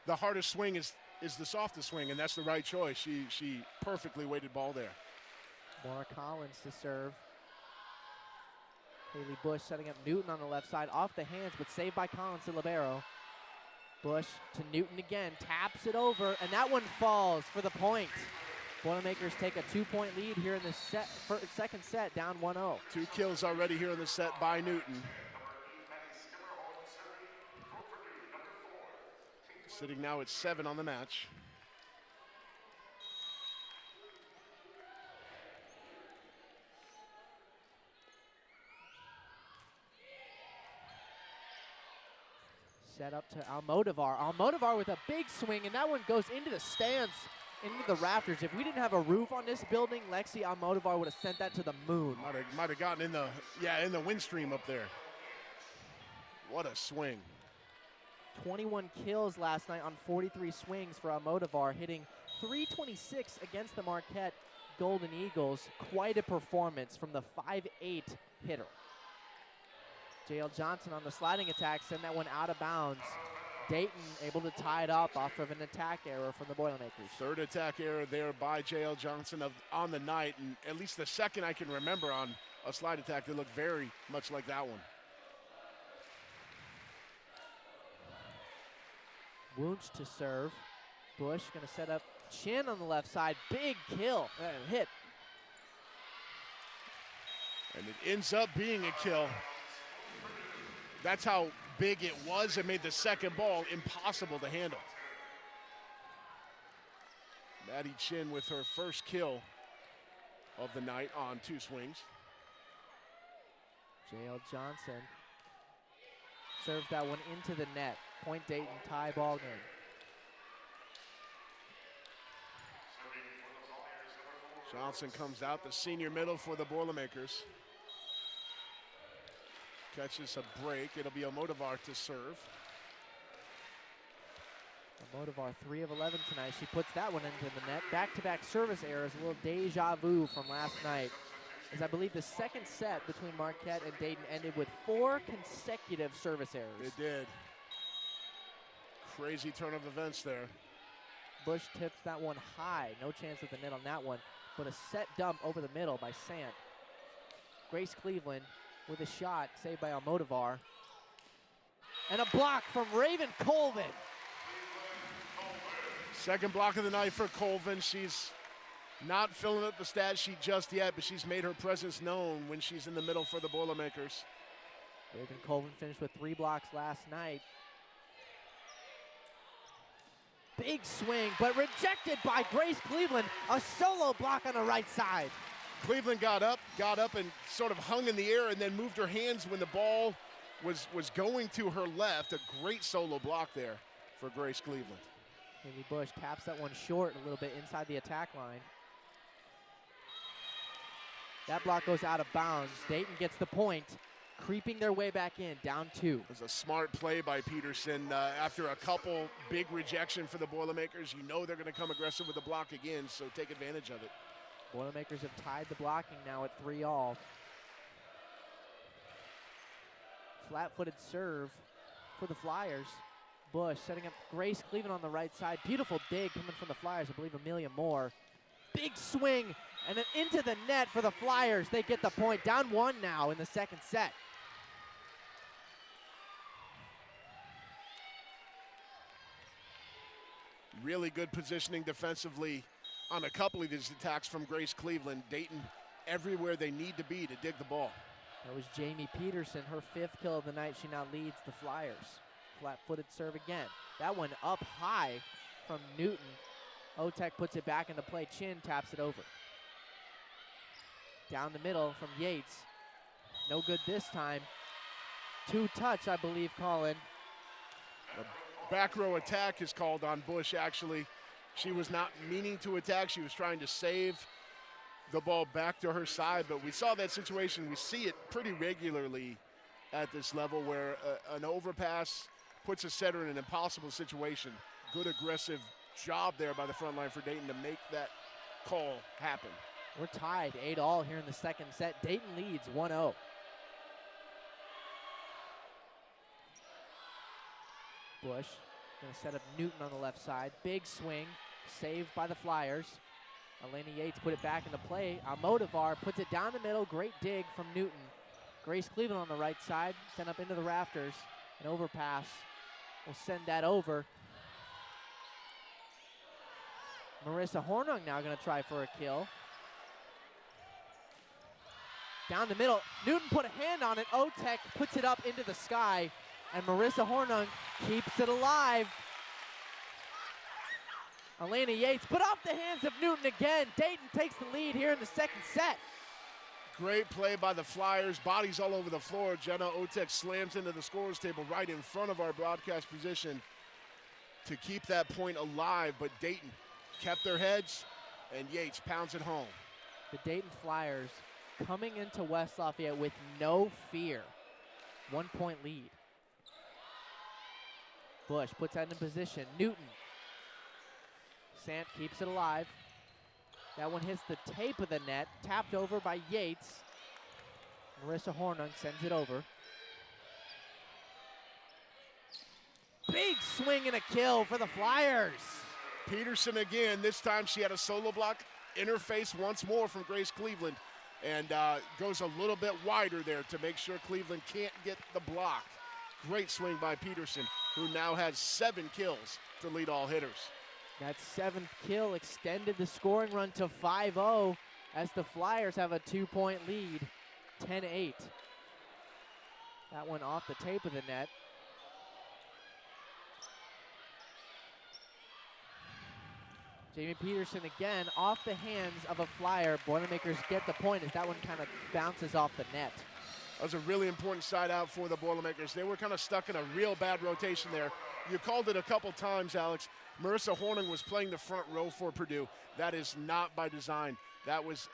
hardest swing is the softest swing, and that's the right choice. She perfectly weighted ball there.
Maura Collins to serve. Haley Bush setting up Newton on the left side. Off the hands, but saved by Collins to libero. Bush to Newton again. Taps it over, and that one falls for the point. Boilermakers take a 2-point lead here in the second set, down 1-0.
2 kills already here in the set by Newton. Sitting now at 7 on the match.
Set up to Almodovar. Almodovar with a big swing, and that one goes into the stands, into the rafters. If we didn't have a roof on this building, Lexi Almodovar would have sent that to the moon.
Might have gotten in the wind stream up there. What a swing.
21 kills last night on 43 swings for Almodovar, hitting .326 against the Marquette Golden Eagles. Quite a performance from the 5'8" hitter. JL Johnson on the sliding attack, send that one out of bounds. Dayton able to tie it up off of an attack error from the Boilermakers.
3rd attack error there by JL Johnson on the night, and at least the second I can remember on a slide attack that looked very much like that one.
Wunsch to serve. Bush gonna set up Chin on the left side. Big kill, hit.
And it ends up being a kill. That's how big it was. It made the second ball impossible to handle. Maddie Chin with her first kill of the night on 2 swings.
JL Johnson serves that one into the net. Point Dayton, tie ball game.
Johnson comes out, the senior middle for the Boilermakers. Catches a break. It'll be Almodovar to serve.
Almodovar 3 of 11 tonight. She puts that one into the net. Back-to-back service errors. A little deja vu from last night, as I believe the second set between Marquette and Dayton ended with 4 consecutive service errors.
It did. Crazy turn of events there.
Bush tips that one high. No chance at the net on that one, but a set dump over the middle by Sant. Grace Cleveland with a shot saved by Almodovar. And a block from Raven Colvin.
Second block of the night for Colvin. She's not filling up the stat sheet just yet, but she's made her presence known when she's in the middle for the Boilermakers.
Raven Colvin finished with 3 blocks last night. Big swing, but rejected by Grace Cleveland. A solo block on the right side.
Cleveland got up and sort of hung in the air and then moved her hands when the ball was going to her left. A great solo block there for Grace Cleveland.
Haley Bush taps that one short a little bit inside the attack line. That block goes out of bounds. Dayton gets the point, creeping their way back in, down 2.
It was a smart play by Peterson. After a couple big rejection for the Boilermakers, you know they're going to come aggressive with the block again, so take advantage of it.
Boilermakers have tied the blocking now at 3-all. Flat-footed serve for the Flyers. Bush setting up Grace Cleveland on the right side. Beautiful dig coming from the Flyers. I believe Amelia Moore. Big swing and then into the net for the Flyers. They get the point. Down 1 now in the second set.
Really good positioning defensively on a couple of these attacks from Grace Cleveland. Dayton everywhere they need to be to dig the ball.
That was Jamie Peterson, her 5th kill of the night. She now leads the Flyers. Flat-footed serve again. That one up high from Newton. Otek puts it back into play. Chin taps it over. Down the middle from Yates. No good this time. 2-touch, I believe, Colin.
The back row attack is called on Bush, actually. She was not meaning to attack. She was trying to save the ball back to her side, but we saw that situation. We see it pretty regularly at this level where an overpass puts a setter in an impossible situation. Good aggressive job there by the front line for Dayton to make that call happen.
We're tied 8-all here in the second set. Dayton leads 1-0. Bush gonna set up Newton on the left side. Big swing, saved by the Flyers. Elena Yates put it back into play. Almodovar puts it down the middle. Great dig from Newton. Grace Cleveland on the right side, sent up into the rafters. An overpass will send that over. Marissa Hornung now gonna try for a kill. Down the middle, Newton put a hand on it. Otek puts it up into the sky, and Marissa Hornung keeps it alive. Elena Yates put off the hands of Newton again. Dayton takes the lead here in the second set.
Great play by the Flyers. Bodies all over the floor. Jenna Otek slams into the scorer's table right in front of our broadcast position to keep that point alive, but Dayton kept their heads, and Yates pounds it home.
The Dayton Flyers coming into West Lafayette with no fear. 1-point lead. Bush puts that in position. Newton. Sant keeps it alive. That one hits the tape of the net, tapped over by Yates. Marissa Hornung sends it over. Big swing and a kill for the Flyers.
Peterson again. This time she had a solo block interface once more from Grace Cleveland, and goes a little bit wider there to make sure Cleveland can't get the block. Great swing by Peterson, who now has 7 kills to lead all hitters.
That 7th kill extended the scoring run to 5-0 as the Flyers have a 2-point lead, 10-8. That one off the tape of the net. Jamie Peterson again off the hands of a Flyer. Boilermakers get the point as that one kind of bounces off the net.
That was a really important side out for the Boilermakers. They were kind of stuck in a real bad rotation there. You called it a couple times, Alex. Marissa Hornung was playing the front row for Purdue. That is not by design. That was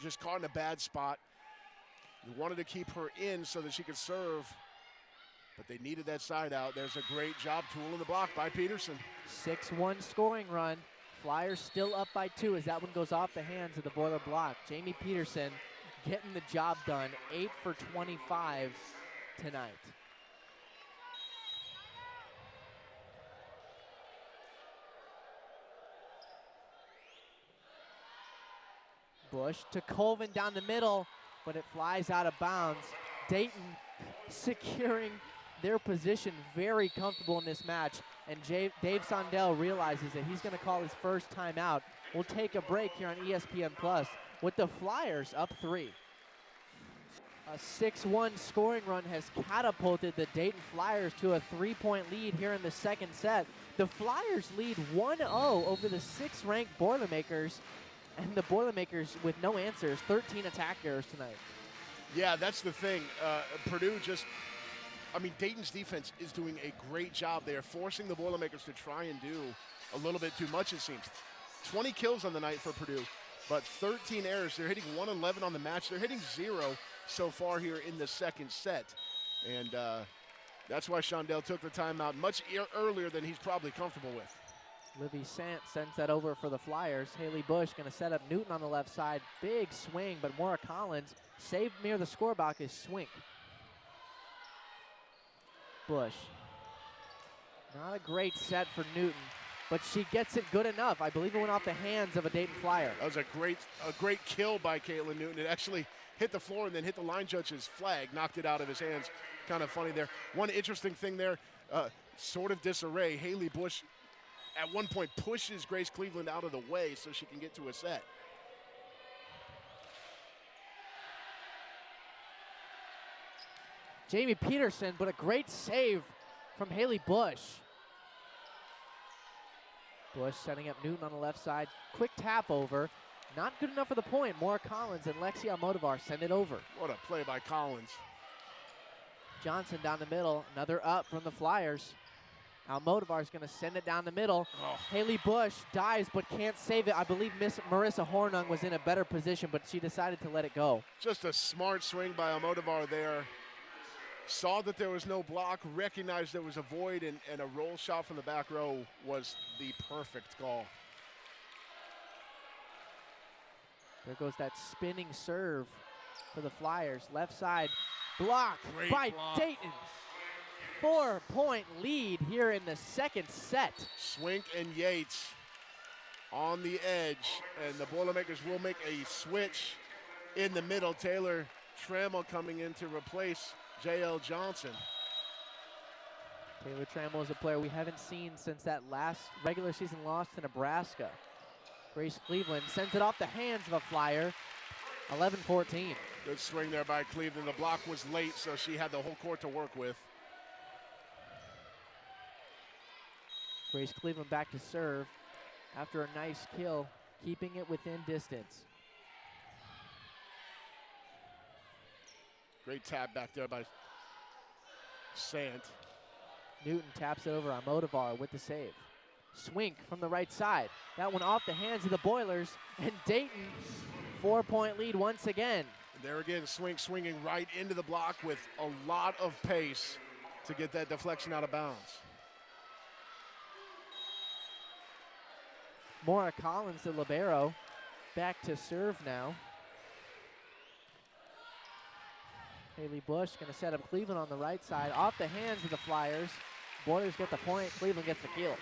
just caught in a bad spot. You wanted to keep her in so that she could serve, but they needed that side out. There's a great job tooling the block by Peterson.
6-1 scoring run. Flyers still up by 2 as that one goes off the hands of the Boiler block. Jamie Peterson getting the job done, 8 for 25 tonight. Bush to Colvin down the middle, but it flies out of bounds. Dayton securing their position very comfortable in this match, and Dave Sondel realizes that he's going to call his first timeout. We'll take a break here on ESPN Plus with the Flyers up 3. A 6-1 scoring run has catapulted the Dayton Flyers to a 3-point lead here in the second set. The Flyers lead 1-0 over the 6th-ranked Boilermakers, and the Boilermakers with no answers, 13 attack errors tonight.
Yeah, that's the thing. Purdue Dayton's defense is doing a great job. They are forcing the Boilermakers to try and do a little bit too much, it seems. 20 kills on the night for Purdue, but 13 errors. They're hitting 111 on the match. They're hitting 0 so far here in the second set. And that's why Shondell took the timeout much earlier than he's probably comfortable with.
Livy Sant sends that over for the Flyers. Haley Bush going to set up Newton on the left side. Big swing, but Maura Collins saved near the scorebox is Swink. Bush. Not a great set for Newton, but she gets it good enough. I believe it went off the hands of a Dayton Flyer.
That was a great kill by Caitlin Newton. It actually hit the floor and then hit the line judge's flag, knocked it out of his hands. Kind of funny there. One interesting thing there, sort of disarray. Haley Bush at one point pushes Grace Cleveland out of the way so she can get to a set.
Jamie Peterson, but a great save from Haley Bush. Bush setting up Newton on the left side. Quick tap over. Not good enough for the point. Maura Collins and Lexi Almodovar send it over.
What a play by Collins.
Johnson down the middle. Another up from the Flyers. Almodovar is going to send it down the middle.
Oh.
Haley Bush dives but can't save it. I believe Miss Marissa Hornung was in a better position, but she decided to let it go.
Just a smart swing by Almodovar there. Saw that there was no block, recognized there was a void, and a roll shot from the back row was the perfect call.
There goes that spinning serve for the Flyers. Left side block by Dayton. 4-point lead here in the second set.
Swink and Yates on the edge, and the Boilermakers will make a switch in the middle. Taylor Trammell coming in to replace J.L. Johnson.
Taylor Trammell is a player we haven't seen since that last regular season loss to Nebraska. Grace Cleveland sends it off the hands of a Flyer. 11-14.
Good swing there by Cleveland. The block was late, so she had the whole court to work with.
Grace Cleveland back to serve after a nice kill, keeping it within distance.
Great tap back there by Sant.
Newton taps it over Almodovar with the save. Swink from the right side. That one off the hands of the Boilers, and Dayton, 4-point lead once again.
And there again, Swink swinging right into the block with a lot of pace to get that deflection out of bounds.
Maura Collins, the libero, back to serve now. Haley Bush going to set up Cleveland on the right side. Off the hands of the Flyers. Boilers get the point. Cleveland gets the kill.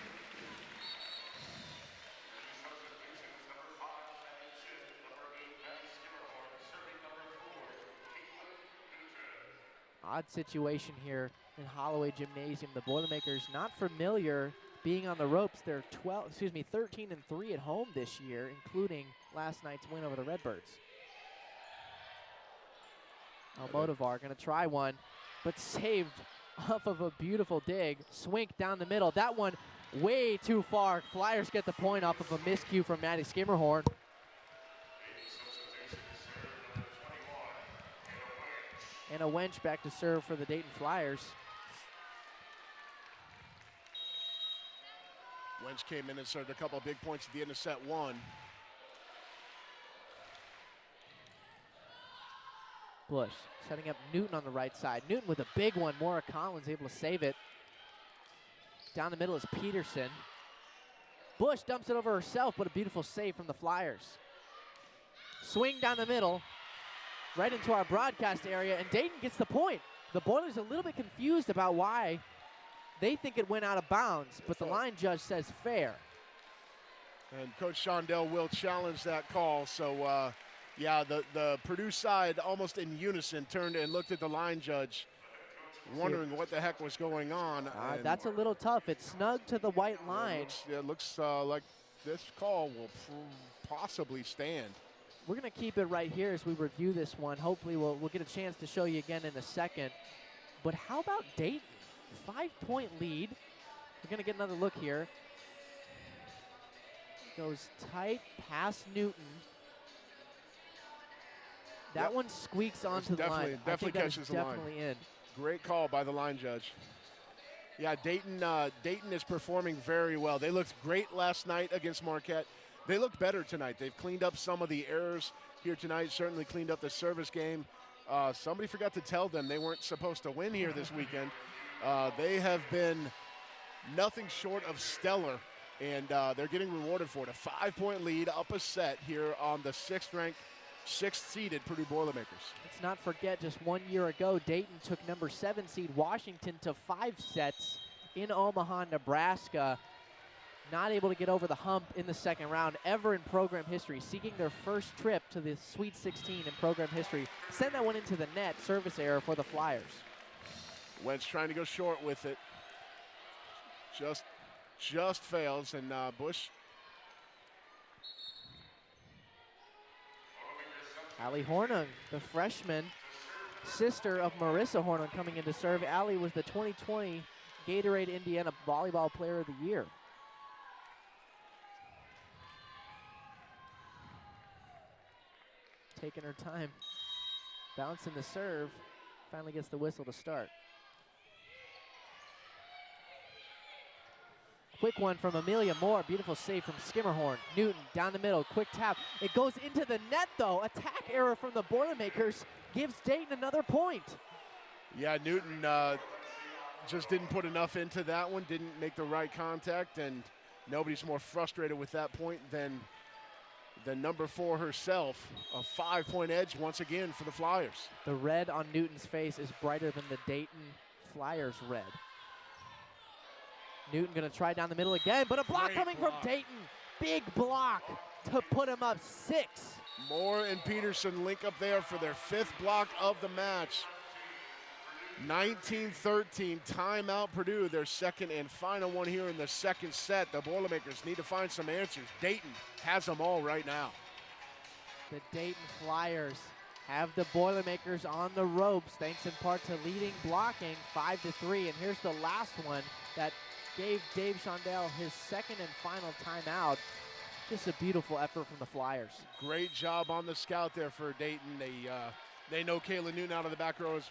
Odd situation here in Holloway Gymnasium. The Boilermakers not familiar being on the ropes. They're 13-3 at home this year, including last night's win over the Redbirds. Almodovar going to try one, but saved off of a beautiful dig. Swink down the middle. That one way too far. Flyers get the point off of a miscue from Maddie Skimmerhorn. And a Wench back to serve for the Dayton Flyers.
Wench came in and served a couple of big points at the end of set one.
Bush setting up Newton on the right side. Newton with a big one. Maura Collins able to save it. Down the middle is Peterson. Bush dumps it over herself, but a beautiful save from the Flyers. Swing down the middle, right into our broadcast area, and Dayton gets the point. The Boilers a little bit confused about why they think it went out of bounds, but the line judge says fair.
And Coach Shondell will challenge that call, so yeah, the Purdue side almost in unison turned and looked at the line judge, wondering what the heck was going on.
That's a little tough. It's snug to the white line.
It looks like this call will possibly stand.
We're going to keep it right here as we review this one. Hopefully we'll get a chance to show you again in a second. But how about Dayton? 5-point lead. We're going to get another look here. Goes tight past Newton. That one squeaks onto the line.
Definitely catches the line.
Definitely in.
Great call by the line judge. Yeah, Dayton is performing very well. They looked great last night against Marquette. They looked better tonight. They've cleaned up some of the errors here tonight, certainly cleaned up the service game. Somebody forgot to tell them they weren't supposed to win here this weekend. They have been nothing short of stellar, and they're getting rewarded for it. A 5-point lead, up a set here on the 6th-ranked, 6th-seeded Purdue Boilermakers.
Let's not forget, just 1 year ago, Dayton took number 7 seed Washington to 5 sets in Omaha, Nebraska. Not able to get over the hump in the second round ever in program history, seeking their first trip to the Sweet 16 in program history. Send that one into the net, service error for the Flyers.
Wentz trying to go short with it. Just just fails, and Bush.
Allie Hornung, the freshman, sister of Marissa Hornung, coming in to serve. Allie was the 2020 Gatorade Indiana Volleyball Player of the Year. Taking her time, bouncing the serve, finally gets the whistle to start. Quick one from Amelia Moore, beautiful save from Skimmerhorn. Newton down the middle, quick tap. It goes into the net though. Attack error from the Boilermakers gives Dayton another point.
Yeah, Newton just didn't put enough into that one, didn't make the right contact, and nobody's more frustrated with that point than number 4 herself. A 5-point edge once again for the Flyers.
The red on Newton's face is brighter than the Dayton Flyers red. Newton gonna try down the middle again, but a block coming from Dayton. Big block to put him up 6.
Moore and Peterson link up there for their 5th block of the match. 19-13, timeout Purdue, their second and final one here in the second set. The Boilermakers need to find some answers. Dayton has them all right now.
The Dayton Flyers have the Boilermakers on the ropes, thanks in part to leading blocking 5-3. And here's the last one that gave Dave Shondell his second and final timeout. Just a beautiful effort from the Flyers.
Great job on the scout there for Dayton. They know Kayla Newton out of the back row is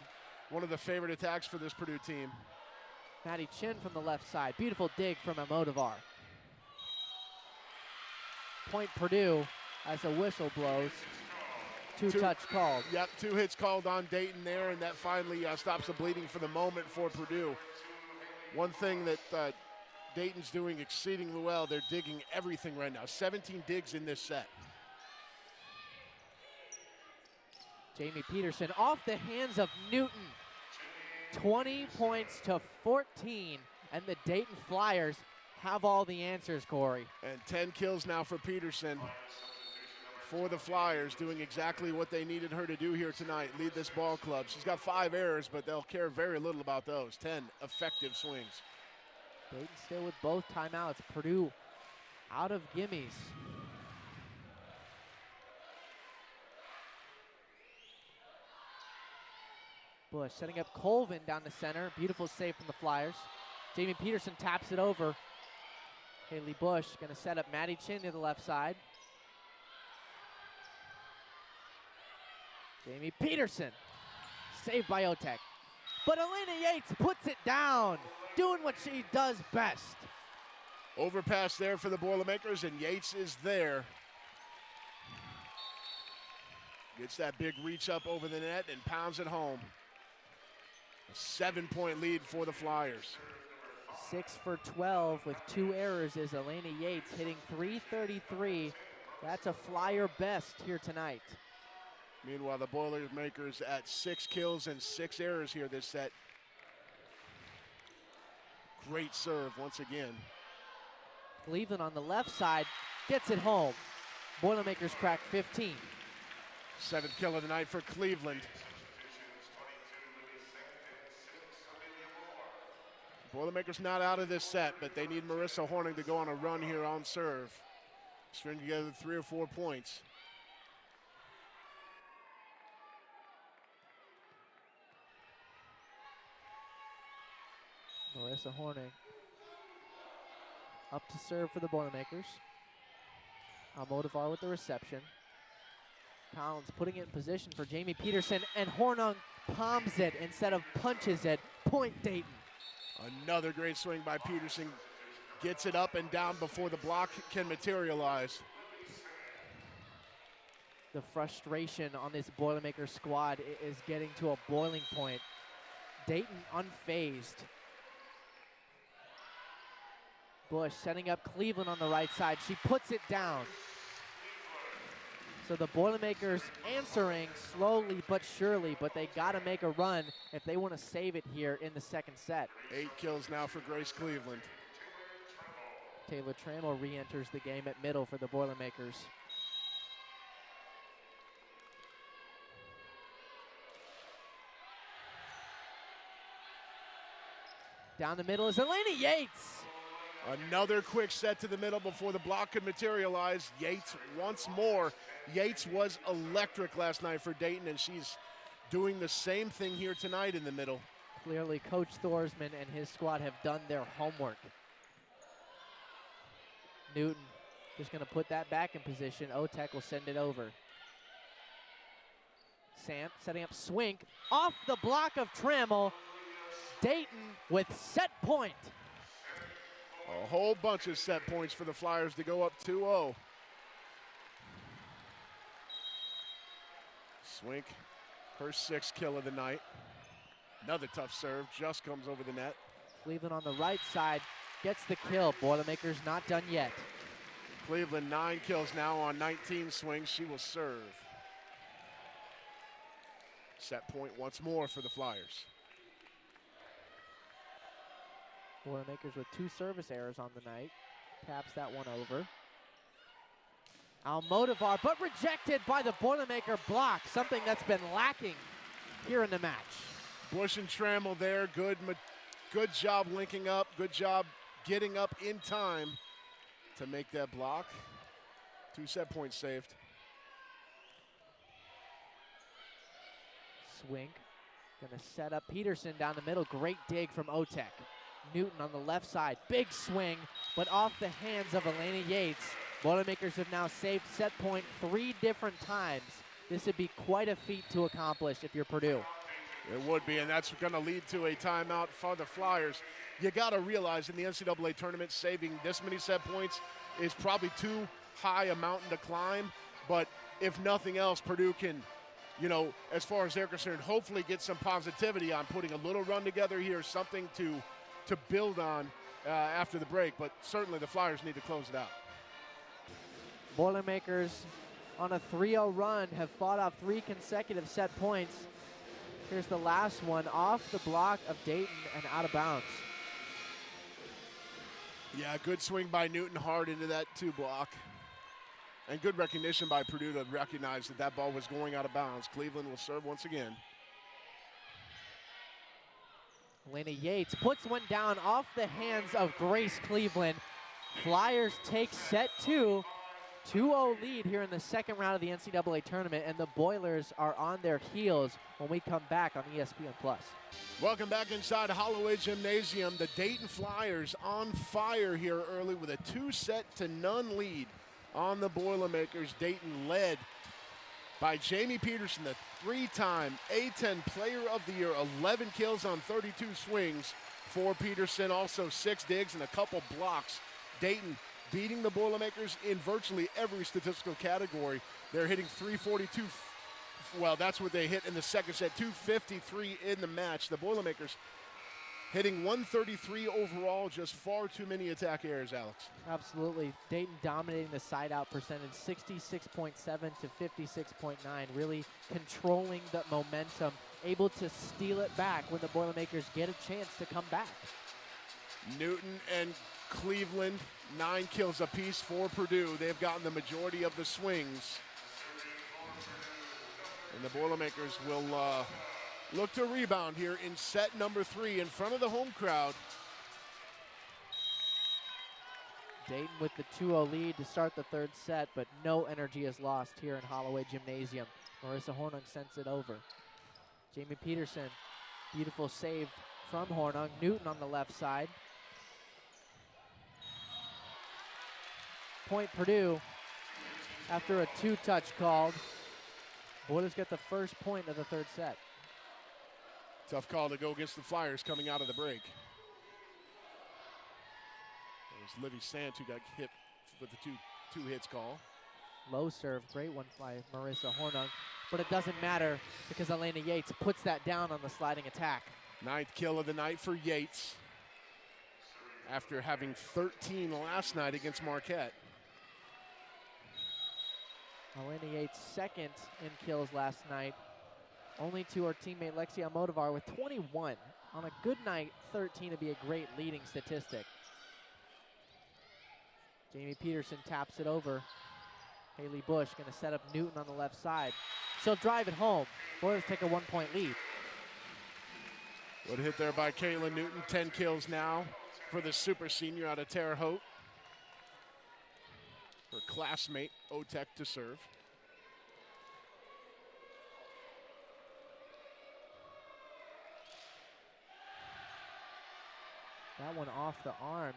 one of the favorite attacks for this Purdue team.
Maddie Chin from the left side. Beautiful dig from Almodovar. Point Purdue as a whistle blows. Two touch called.
Yep, 2 hits called on Dayton there, and that finally stops the bleeding for the moment for Purdue. One thing that Dayton's doing exceedingly well, they're digging everything right now. 17 digs in this set.
Jamie Peterson off the hands of Newton. 20 points to 14, and the Dayton Flyers have all the answers, Corey.
And 10 kills now for Peterson. For the Flyers, doing exactly what they needed her to do here tonight, lead this ball club. She's got 5 errors, but they'll care very little about those. 10 effective swings.
Dayton still with both timeouts. Purdue out of gimmies. Bush setting up Colvin down the center. Beautiful save from the Flyers. Jamie Peterson taps it over. Haley Bush gonna set up Maddie Chin to the left side. Jamie Peterson, saved by Otek. But Elena Yates puts it down, doing what she does best.
Overpass there for the Boilermakers, and Yates is there. Gets that big reach up over the net and pounds it home. A 7-point lead for the Flyers.
6 for 12 with 2 errors is Elena Yates, hitting .333. That's a Flyer best here tonight.
Meanwhile, the Boilermakers at 6 kills and 6 errors here this set. Great serve once again.
Cleveland on the left side gets it home. Boilermakers crack 15.
7th kill of the night for Cleveland. Boilermakers not out of this set, but they need Marissa Horning to go on a run here on serve. String together 3 or 4 points.
Marissa Horning up to serve for the Boilermakers. Almodovar with the reception. Collins putting it in position for Jamie Peterson, and Hornung palms it instead of punches it. Point Dayton.
Another great swing by Peterson. Gets it up and down before the block can materialize.
The frustration on this Boilermaker squad is getting to a boiling point. Dayton unfazed. Bush setting up Cleveland on the right side. She puts it down. So the Boilermakers answering slowly but surely, but they gotta make a run if they wanna save it here in the second set.
8 kills now for Grace Cleveland.
Taylor Trammell re-enters the game at middle for the Boilermakers. Down the middle is Eleni Yates.
Another quick set to the middle before the block could materialize. Yates once more. Yates was electric last night for Dayton, and she's doing the same thing here tonight in the middle.
Clearly, Coach Thorsman and his squad have done their homework. Newton just going to put that back in position. Otek will send it over. Sam setting up swing off the block of Trammell. Dayton with set point.
A whole bunch of set points for the Flyers to go up 2-0. Swink, her 6th kill of the night. Another tough serve, just comes over the net.
Cleveland on the right side gets the kill. Boilermakers not done yet.
Cleveland 9 kills now on 19 swings. She will serve. Set point once more for the Flyers.
Boilermakers with 2 service errors on the night. Taps that one over. Almodovar, but rejected by the Boilermaker block, something that's been lacking here in the match.
Bush and Trammell there, good job linking up, good job getting up in time to make that block. 2 set points saved.
Swing, gonna set up Peterson down the middle, great dig from Otek. Newton on the left side, big swing, but off the hands of Elena Yates. Boilermakers have now saved set point 3 different times. This would be quite a feat to accomplish if you're Purdue.
It would be, and that's going to lead to a timeout for the Flyers. You got to realize in the NCAA tournament, saving this many set points is probably too high a mountain to climb. But if nothing else, Purdue can, as far as they're concerned, hopefully get some positivity on putting a little run together here, something to build on after the break. But certainly the Flyers need to close it out.
Boilermakers on a 3-0 run have fought off 3 consecutive set points. Here's the last one off the block of Dayton and out of bounds.
Yeah, good swing by Newton, hard into that 2 block. And good recognition by Purdue to recognize that that ball was going out of bounds. Cleveland will serve once again.
Elena Yates puts one down off the hands of Grace Cleveland. Flyers take set 2. 2-0 lead here in the second round of the NCAA tournament, and the Boilers are on their heels when we come back on ESPN+.
Welcome back inside Holloway Gymnasium. The Dayton Flyers on fire here early with a 2-0 lead on the Boilermakers. Dayton led by Jamie Peterson, the 3-time A10 Player of the Year, 11 kills on 32 swings for Peterson, also 6 digs and a couple blocks. Dayton beating the Boilermakers in virtually every statistical category. They're hitting 342. Well, that's what they hit in the second set, 253 in the match. The Boilermakers hitting 133 overall, just far too many attack errors, Alex.
Absolutely. Dayton dominating the side-out percentage, 66.7 to 56.9, really controlling the momentum, able to steal it back when the Boilermakers get a chance to come back. Newton
and Cleveland, 9 kills apiece for Purdue. They've gotten the majority of the swings. And the Boilermakers will look to rebound here in set number 3 in front of the home crowd.
Dayton with the 2-0 lead to start the 3rd set, but no energy is lost here in Holloway Gymnasium. Marissa Hornung sends it over. Jamie Peterson, beautiful save from Hornung. Newton on the left side. Point Purdue after a 2-touch called. Boilers get the first point of the 3rd set.
Tough call to go against the Flyers coming out of the break. It was Livy Sant who got hit with the two hits call.
Low serve, great one by Marissa Hornung, but it doesn't matter because Elena Yates puts that down on the sliding attack.
9th kill of the night for Yates after having 13 last night against Marquette.
Elena Yates second in kills last night, only to her teammate Lexia Almodovar with 21. On a good night, 13 would be a great leading statistic. Jamie Peterson taps it over. Haley Bush gonna set up Newton on the left side. She'll drive it home. Boilers take a 1-point lead.
Good hit there by Caitlin Newton, 10 kills now. for the super senior out of Terre Haute. Her classmate, Otek, to serve.
That one off the arms.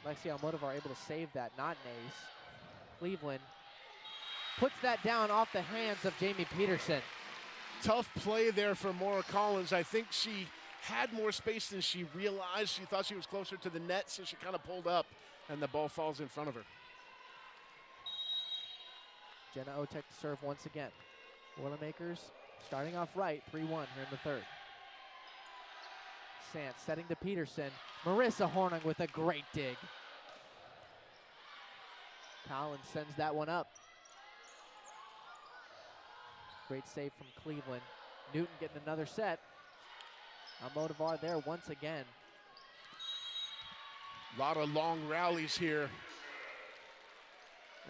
Lexi Almodovar able to save that, not an ace. Cleveland puts that down off the hands of Jamie Peterson.
Tough play there for Maura Collins. I think she had more space than she realized. She thought she was closer to the net, so she kind of pulled up, and the ball falls in front of her.
Jenna Otek to serve once again. Boilermakers starting off right, 3-1 here in the third. Sant setting to Peterson. Marissa Hornung with a great dig. Collins sends that one up. Great save from Cleveland. Newton getting another set. Almodovar there once again.
A lot of long rallies here.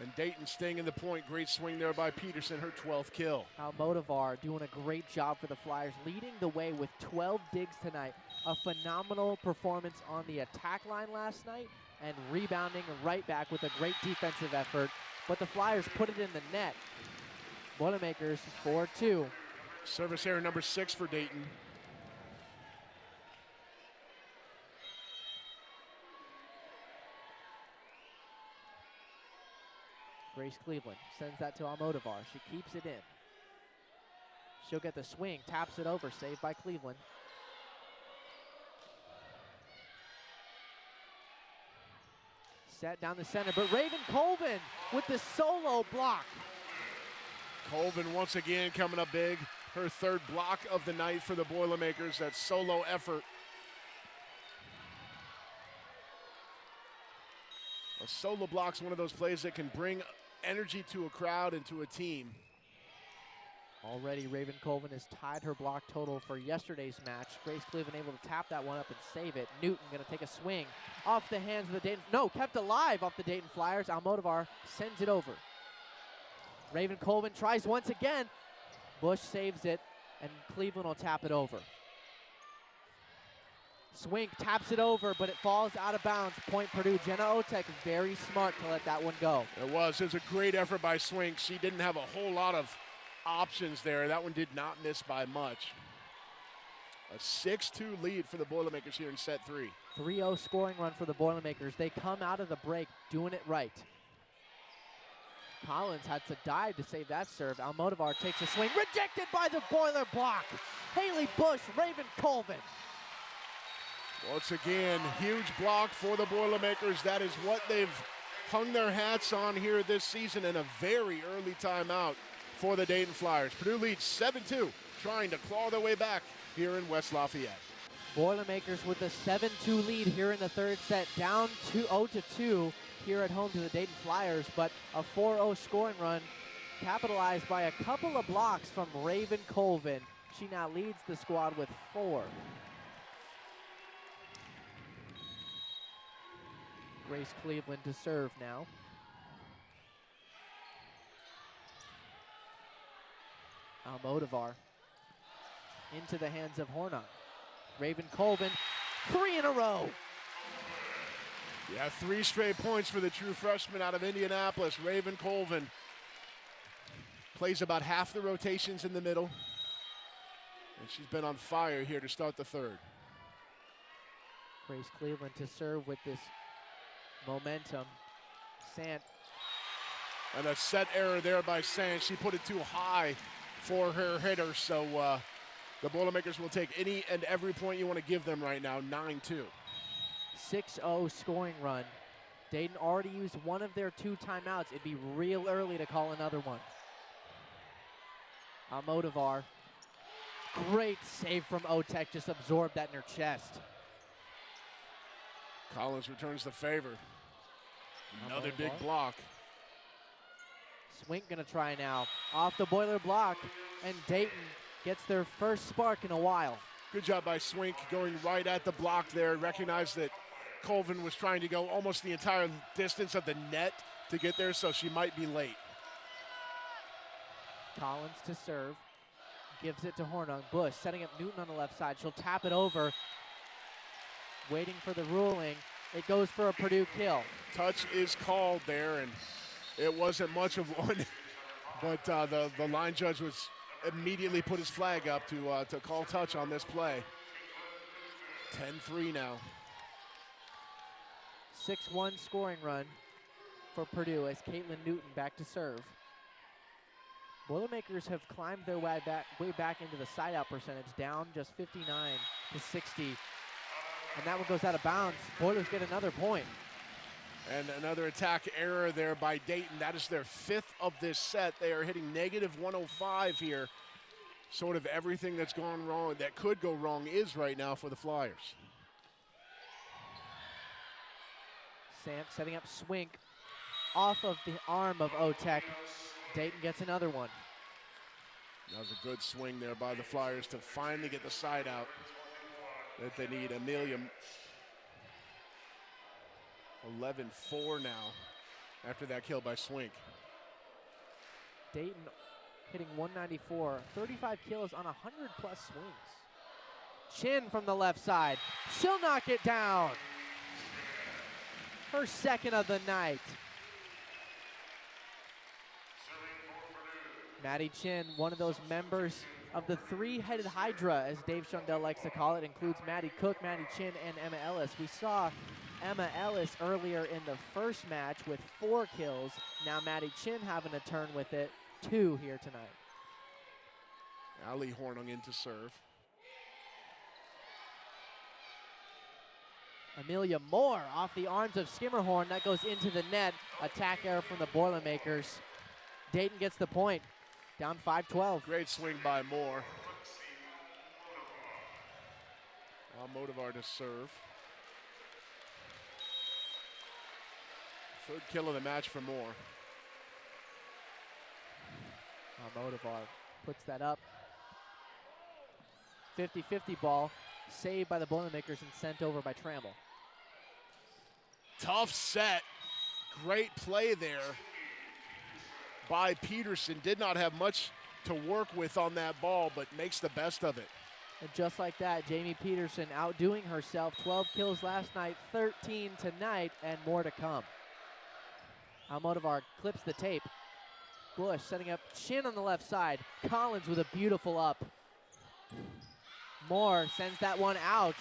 And Dayton staying in the point. Great swing there by Peterson, her 12th kill.
Almodovar doing a great job for the Flyers, leading the way with 12 digs tonight. A phenomenal performance on the attack line last night and rebounding right back with a great defensive effort. But the Flyers put it in the net. Boilermakers 4-2.
Service error number 6 for Dayton.
Grace Cleveland sends that to Almodovar. She keeps it in. She'll get the swing, taps it over, saved by Cleveland. Set down the center, but Raven Colvin with the solo block.
Colvin once again coming up big. Her third block of the night for the Boilermakers. That solo effort. A solo block's one of those plays that can bring energy to a crowd and to a team.
Already Raven Colvin has tied her block total for yesterday's match. Grace Cleveland able to tap that one up and save it. Newton gonna take a swing off the hands of the Dayton, no, kept alive off the Dayton Flyers. Almodovar sends it over. Raven Colvin tries once again. Bush saves it, and Cleveland will tap it over. Swink taps it over, but it falls out of bounds. Point Purdue. Jenna Otek very smart to let that one go.
It was a great effort by Swink. She didn't have a whole lot of options there. That one did not miss by much. A 6-2 lead for the Boilermakers here in set 3.
3-0 scoring run for the Boilermakers. They come out of the break doing it right. Collins had to dive to save that serve. Almodovar takes a swing. Rejected by the Boiler block. Haley Bush, Raven Colvin.
Once again, huge block for the Boilermakers. That is what they've hung their hats on here this season, and a very early timeout for the Dayton Flyers. Purdue leads 7-2, trying to claw their way back here in West Lafayette.
Boilermakers with a 7-2 lead here in the third set, down 0-2 here at home to the Dayton Flyers, but a 4-0 scoring run capitalized by a couple of blocks from Raven Colvin. She now leads the squad with 4. Grace Cleveland to serve now. Almodovar into the hands of Hornung. Raven Colvin, 3 in a row.
Yeah, 3 straight points for the true freshman out of Indianapolis. Raven Colvin plays about half the rotations in the middle, and she's been on fire here to start the third.
Grace Cleveland to serve with this momentum. Sant.
And a set error there by Sant. She put it too high for her hitter, so the Boilermakers will take any and every point you want to give them right now, 9-2.
6-0 scoring run. Dayton already used one of their 2 timeouts. It'd be real early to call another one. Almodovar, great save from Otek, just absorbed that in her chest.
Collins returns the favor. Another
Almodovar.
big block.
Swink gonna try now. Off the Boiler block, and Dayton gets their first spark in a while.
Good job by Swink going right at the block there. Recognized that Colvin was trying to go almost the entire distance of the net to get there, so she might be late.
Collins to serve. Gives it to Hornung. Bush setting up Newton on the left side. She'll tap it over. waiting for the ruling. It goes for a Purdue kill.
Touch is called there, and it wasn't much of one, but the line judge was immediately put his flag up to call touch on this play. 10-3 now.
6-1 scoring run for Purdue as Caitlin Newton back to serve. Boilermakers have climbed their way back into the side-out percentage, down just 59 to 60. And that one goes out of bounds. Boilers get another point.
And another attack error there by Dayton. That is their 5th of this set. They are hitting negative 105 here. Sort of everything that's gone wrong, that could go wrong, is right now for the Flyers.
Sam setting up Swink off of the arm of Otek. Dayton gets another one.
That was a good swing there by the Flyers to finally get the side out that they need. Amelia 11-4 now after that kill by Swink.
Dayton hitting 194, 35 kills on 100-plus swings. Chin from the left side. She'll knock it down. Her second of the night. Maddie Chin, one of those members of the three-headed Hydra, as Dave Shundell likes to call it, includes Maddie Cook, Maddie Chin, and Emma Ellis. We saw Emma Ellis earlier in the first match with 4 kills. Now Maddie Chin having a turn with it, 2 here tonight.
Ali Hornung in to serve.
Amelia Moore off the arms of Skimmerhorn. That goes into the net. Attack error from the Boilermakers. Dayton gets the point. Down 5-12.
Great swing by Moore. Almodovar to serve. 3rd kill of the match for Moore.
Almodovar puts that up. 50-50 ball. Saved by the Boilermakers and sent over by Trammell.
Tough set. Great play there by Peterson. Did not have much to work with on that ball, but makes the best of it.
And just like that, Jamie Peterson outdoing herself. 12 kills last night, 13 tonight, and more to come. Almodovar clips the tape. Bush setting up Chin on the left side. Collins with a beautiful up. Moore sends that one out.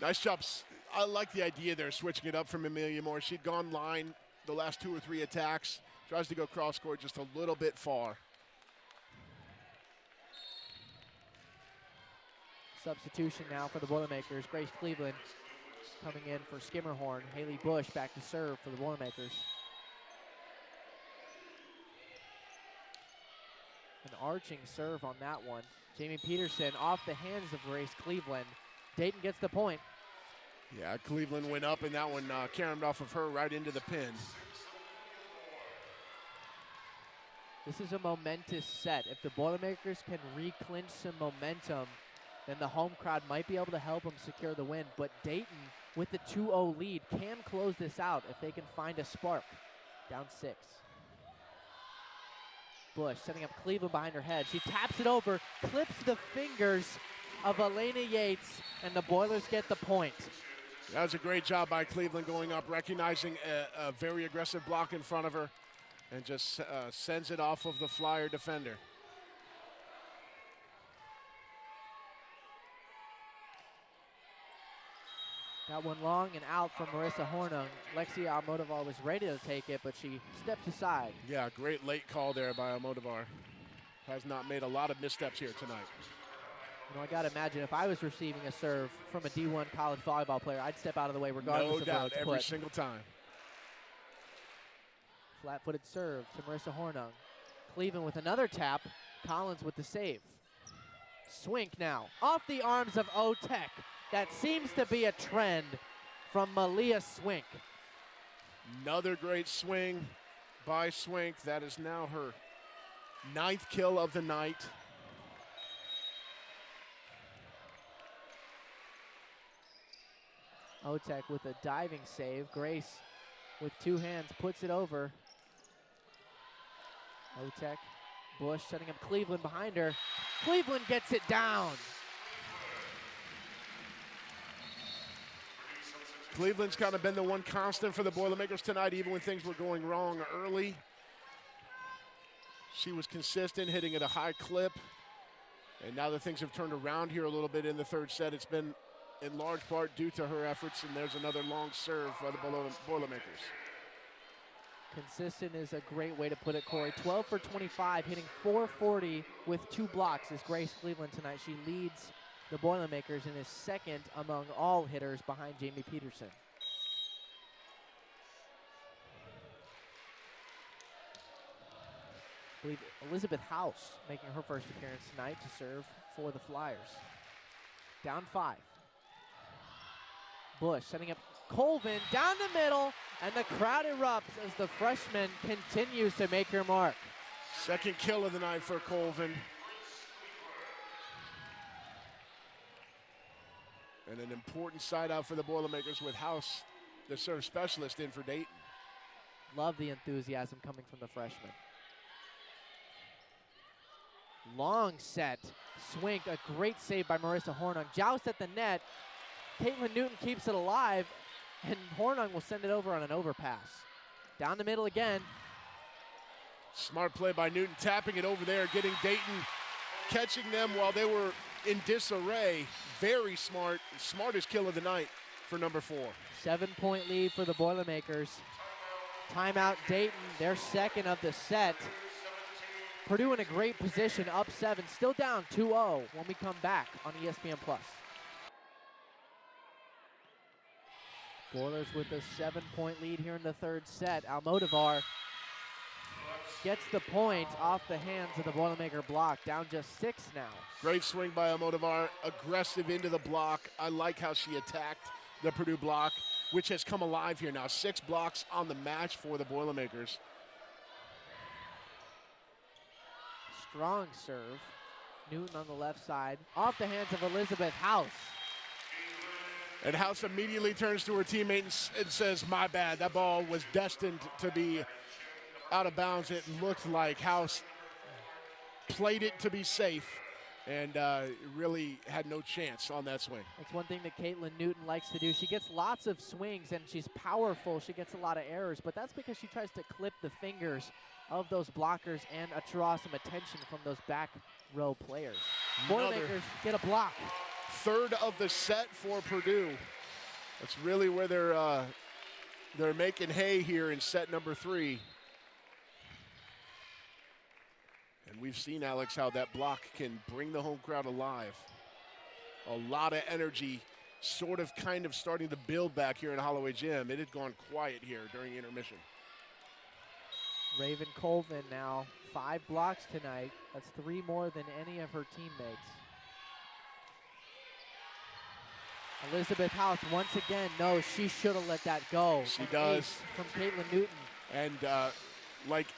Nice job. I like the idea there, switching it up from Amelia Moore. She'd gone line the last 2 or 3 attacks. Tries to go cross court just a little bit far.
Substitution now for the Boilermakers. Grace Cleveland coming in for Skimmerhorn. Haley Bush back to serve for the Boilermakers. An arching serve on that one. Jamie Peterson off the hands of Grace Cleveland. Dayton gets the point.
Yeah, Cleveland went up, and that one caromed off of her right into the pin.
This is a momentous set. If the Boilermakers can reclinch some momentum, then the home crowd might be able to help them secure the win. But Dayton, with the 2-0 lead, can close this out if they can find a spark. Down 6. Bush setting up Cleveland behind her head. She taps it over, clips the fingers of Elena Yates, and the Boilers get the point.
That was a great job by Cleveland going up, recognizing a very aggressive block in front of her, and just sends it off of the Flyer defender.
That one long and out from Marissa Hornung. Lexia Almodovar was ready to take it, but she steps aside.
Yeah, great late call there by Almodovar. Has not made a lot of missteps here tonight.
You know, I got to imagine if I was receiving a serve from a D1 college volleyball player, I'd step out of the way regardless
no
of where
doubt,
it's
every
put.
single time.
Flat-footed serve to Marissa Hornung. Cleveland with another tap. Collins with the save. Swink now off the arms of Otek. That seems to be a trend from Malia Swink.
Another great swing by Swink. That is now her 9th kill of the night.
Otek with a diving save. Grace with 2 hands puts it over. Otek, Bush setting up Cleveland behind her. Cleveland gets it down.
Cleveland's kind of been the one constant for the Boilermakers tonight, even when things were going wrong early. She was consistent, hitting at a high clip. And now that things have turned around here a little bit in the third set, it's been in large part due to her efforts, and there's another long serve by the Boilermakers.
Consistent is a great way to put it, Corey. 12 for 25, hitting .440 with 2 blocks is Grace Cleveland tonight. She leads the Boilermakers and is second among all hitters behind Jamie Peterson. I believe Elizabeth House making her first appearance tonight to serve for the Flyers. Down 5. Bush setting up Colvin down the middle, and the crowd erupts as the freshman continues to make her mark.
Second kill of the night for Colvin. And an important side out for the Boilermakers with House, the serve specialist, in for Dayton.
Love the enthusiasm coming from the freshman. Long set, swing, a great save by Marissa Hornung. Joust at the net. Caitlin Newton keeps it alive, and Hornung will send it over on an overpass. Down the middle again.
Smart play by Newton, tapping it over there, getting Dayton, catching them while they were in disarray. Very smart, smartest kill of the night for number 4.
7-point lead for the Boilermakers. Timeout Dayton, their second of the set. Purdue in a great position, up 7, still down 2-0 when we come back on ESPN+. Boilers with a 7-point lead here in the third set. Almodovar gets the point off the hands of the Boilermaker block, down just 6 now.
Great swing by Almodovar, aggressive into the block. I like how she attacked the Purdue block, which has come alive here now. 6 blocks on the match for the Boilermakers.
Strong serve. Newton on the left side, off the hands of Elizabeth House.
And House immediately turns to her teammate and says, my bad, that ball was destined to be out of bounds. It looked like House played it to be safe and really had no chance on that swing.
That's one thing that Caitlin Newton likes to do. She gets lots of swings and she's powerful. She gets a lot of errors, but that's because she tries to clip the fingers of those blockers and draw some attention from those back row players. Boilermakers get a block.
Third of the set for Purdue. That's really where they're making hay here in set number 3. And we've seen, Alex, how that block can bring the home crowd alive. A lot of energy kind of starting to build back here in Holloway Gym. It had gone quiet here during intermission.
Raven Colvin now 5 blocks tonight. That's 3 more than any of her teammates. Elizabeth House once again knows she should have let that go.
She does.
Ace from Caitlin Newton.
And like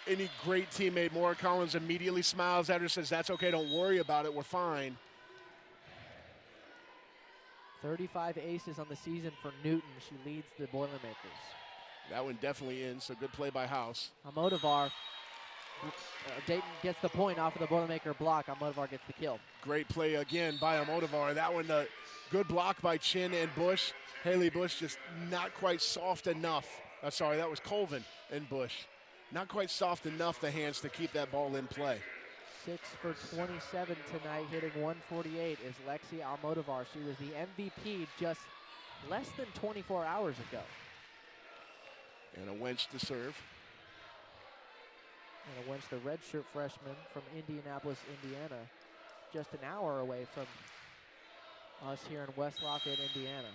any great teammate, Maura Collins immediately smiles at her, says, that's okay, don't worry about it, we're fine.
35 aces on the season for Newton. She leads the Boilermakers.
That one definitely in, so good play by House.
Almodovar, Dayton gets the point off of the Boilermaker block. Almodovar gets the kill.
Great play again by Almodovar. That one, good block by Chin and Bush. Haley Bush just not quite soft enough. Sorry, that was Colvin and Bush. Not quite soft enough, the hands, to keep that ball in play.
6 for 27 tonight, hitting 148 is Lexi Almodovar. She was the MVP just less than 24 hours ago.
And a wench to serve.
And a wench, the redshirt freshman from Indianapolis, Indiana, just an hour away from us here in West Lafayette, Indiana.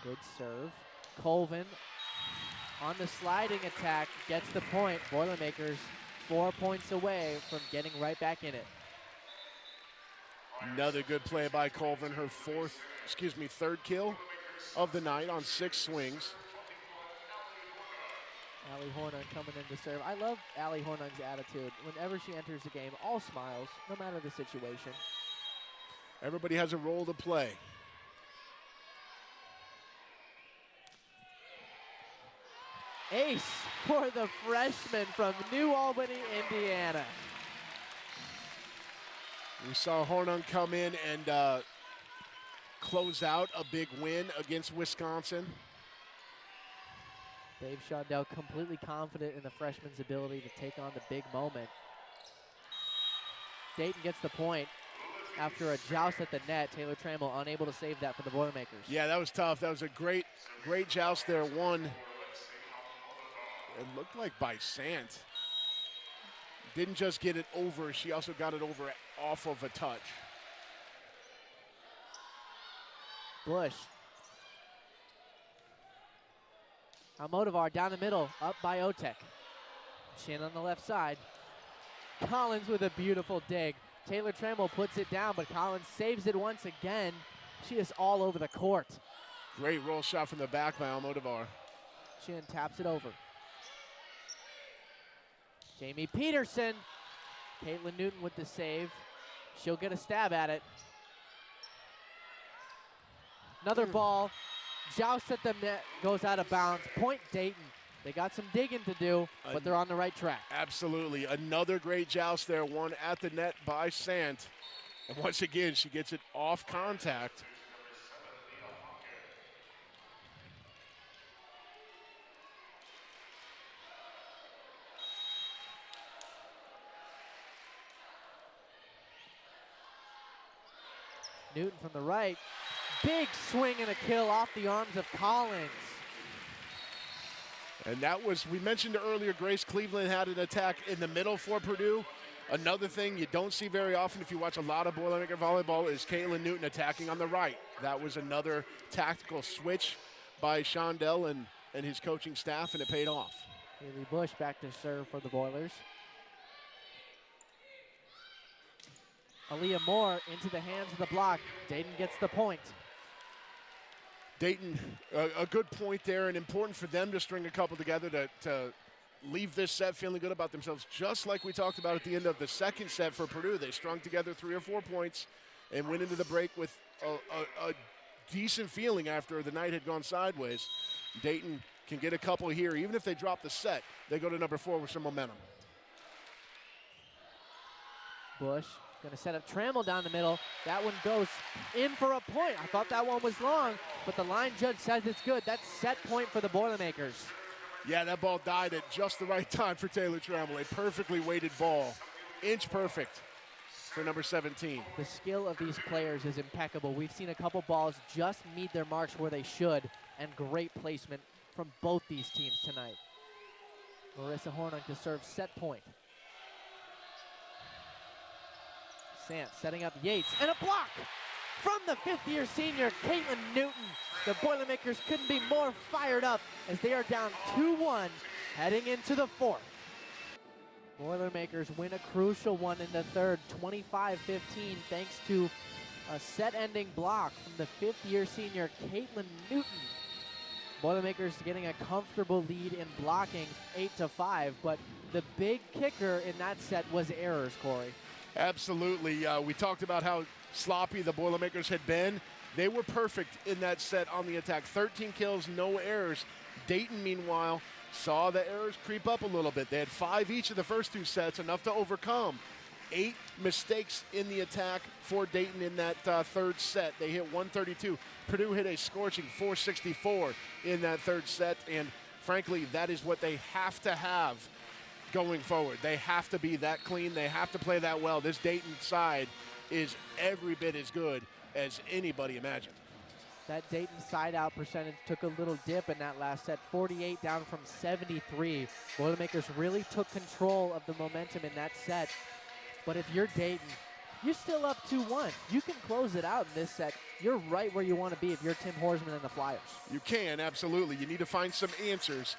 Good serve. Colvin on the sliding attack gets the point. Boilermakers 4 points away from getting right back in it.
Another good play by Colvin, her third kill of the night on 6 swings.
Allie Hornung coming in to serve. I love Allie Hornung's attitude. Whenever she enters the game, all smiles, no matter the situation.
Everybody has a role to play.
Ace for the freshman from New Albany, Indiana.
We saw Hornung come in and close out a big win against Wisconsin.
Dave Shondell completely confident in the freshman's ability to take on the big moment. Dayton gets the point after a joust at the net. Taylor Trammell unable to save that for the Boilermakers.
Yeah, that was tough. That was a great joust there. One, it looked like by Sant. Didn't just get it over, she also got it over off of a touch.
Bush. Almodovar down the middle, up by Otek. Shin on the left side. Collins with a beautiful dig. Taylor Trammell puts it down, but Collins saves it once again. She is all over the court.
Great roll shot from the back by Almodovar.
Shin taps it over. Jamie Peterson. Caitlin Newton with the save. She'll get a stab at it. Another ball. Joust at the net, goes out of bounds. Point Dayton. They got some digging to do, but they're on the right track.
Absolutely. Another great joust there. One at the net by Sant. And once again, she gets it off contact.
Newton from the right. Big swing and a kill off the arms of Collins.
And that was, we mentioned earlier, Grace Cleveland had an attack in the middle for Purdue. Another thing you don't see very often if you watch a lot of Boilermaker volleyball is Caitlin Newton attacking on the right. That was another tactical switch by Shondell and his coaching staff, and it paid off.
Haley Bush back to serve for the Boilers. Aaliyah Moore into the hands of the block. Dayton gets the point.
Dayton, a good point there, and important for them to string a couple together to leave this set feeling good about themselves, just like we talked about at the end of the second set for Purdue. They strung together 3 or 4 points and went into the break with a decent feeling after the night had gone sideways. Dayton can get a couple here. Even if they drop the set, they go to number 4 with some momentum.
Bush going to set up Trammell down the middle. That one goes in for a point. I thought that one was long, but the line judge says it's good. That's set point for the Boilermakers.
Yeah, that ball died at just the right time for Taylor Trammell. A perfectly weighted ball. Inch perfect for number 17.
The skill of these players is impeccable. We've seen a couple balls just meet their marks where they should, and great placement from both these teams tonight. Marissa Hornung to serve set point. Sant setting up Yates, and a block from the 5th-year senior, Caitlin Newton. The Boilermakers couldn't be more fired up as they are down 2-1 heading into the 4th. Boilermakers win a crucial one in the third, 25-15, thanks to a set-ending block from the 5th-year senior, Caitlin Newton. Boilermakers getting a comfortable lead in blocking, 8-5, but the big kicker in that set was errors, Corey.
Absolutely. We talked about how sloppy the Boilermakers had been. They were perfect in that set on the attack. 13 kills, no errors. Dayton, meanwhile, saw the errors creep up a little bit. They had 5 each of the first 2 sets, enough to overcome. 8 mistakes in the attack for Dayton in that third set. They hit 132. Purdue hit a scorching 464 in that third set, and frankly, that is what they have to have going forward. They have to be that clean. They have to play that well. This Dayton side is every bit as good as anybody imagined.
That Dayton side-out percentage took a little dip in that last set, 48 down from 73. Boilermakers really took control of the momentum in that set. But if you're Dayton, you're still up 2-1. You can close it out in this set. You're right where you want to be if you're Tim Horsman and the Flyers. You
can, absolutely. You need to find some answers.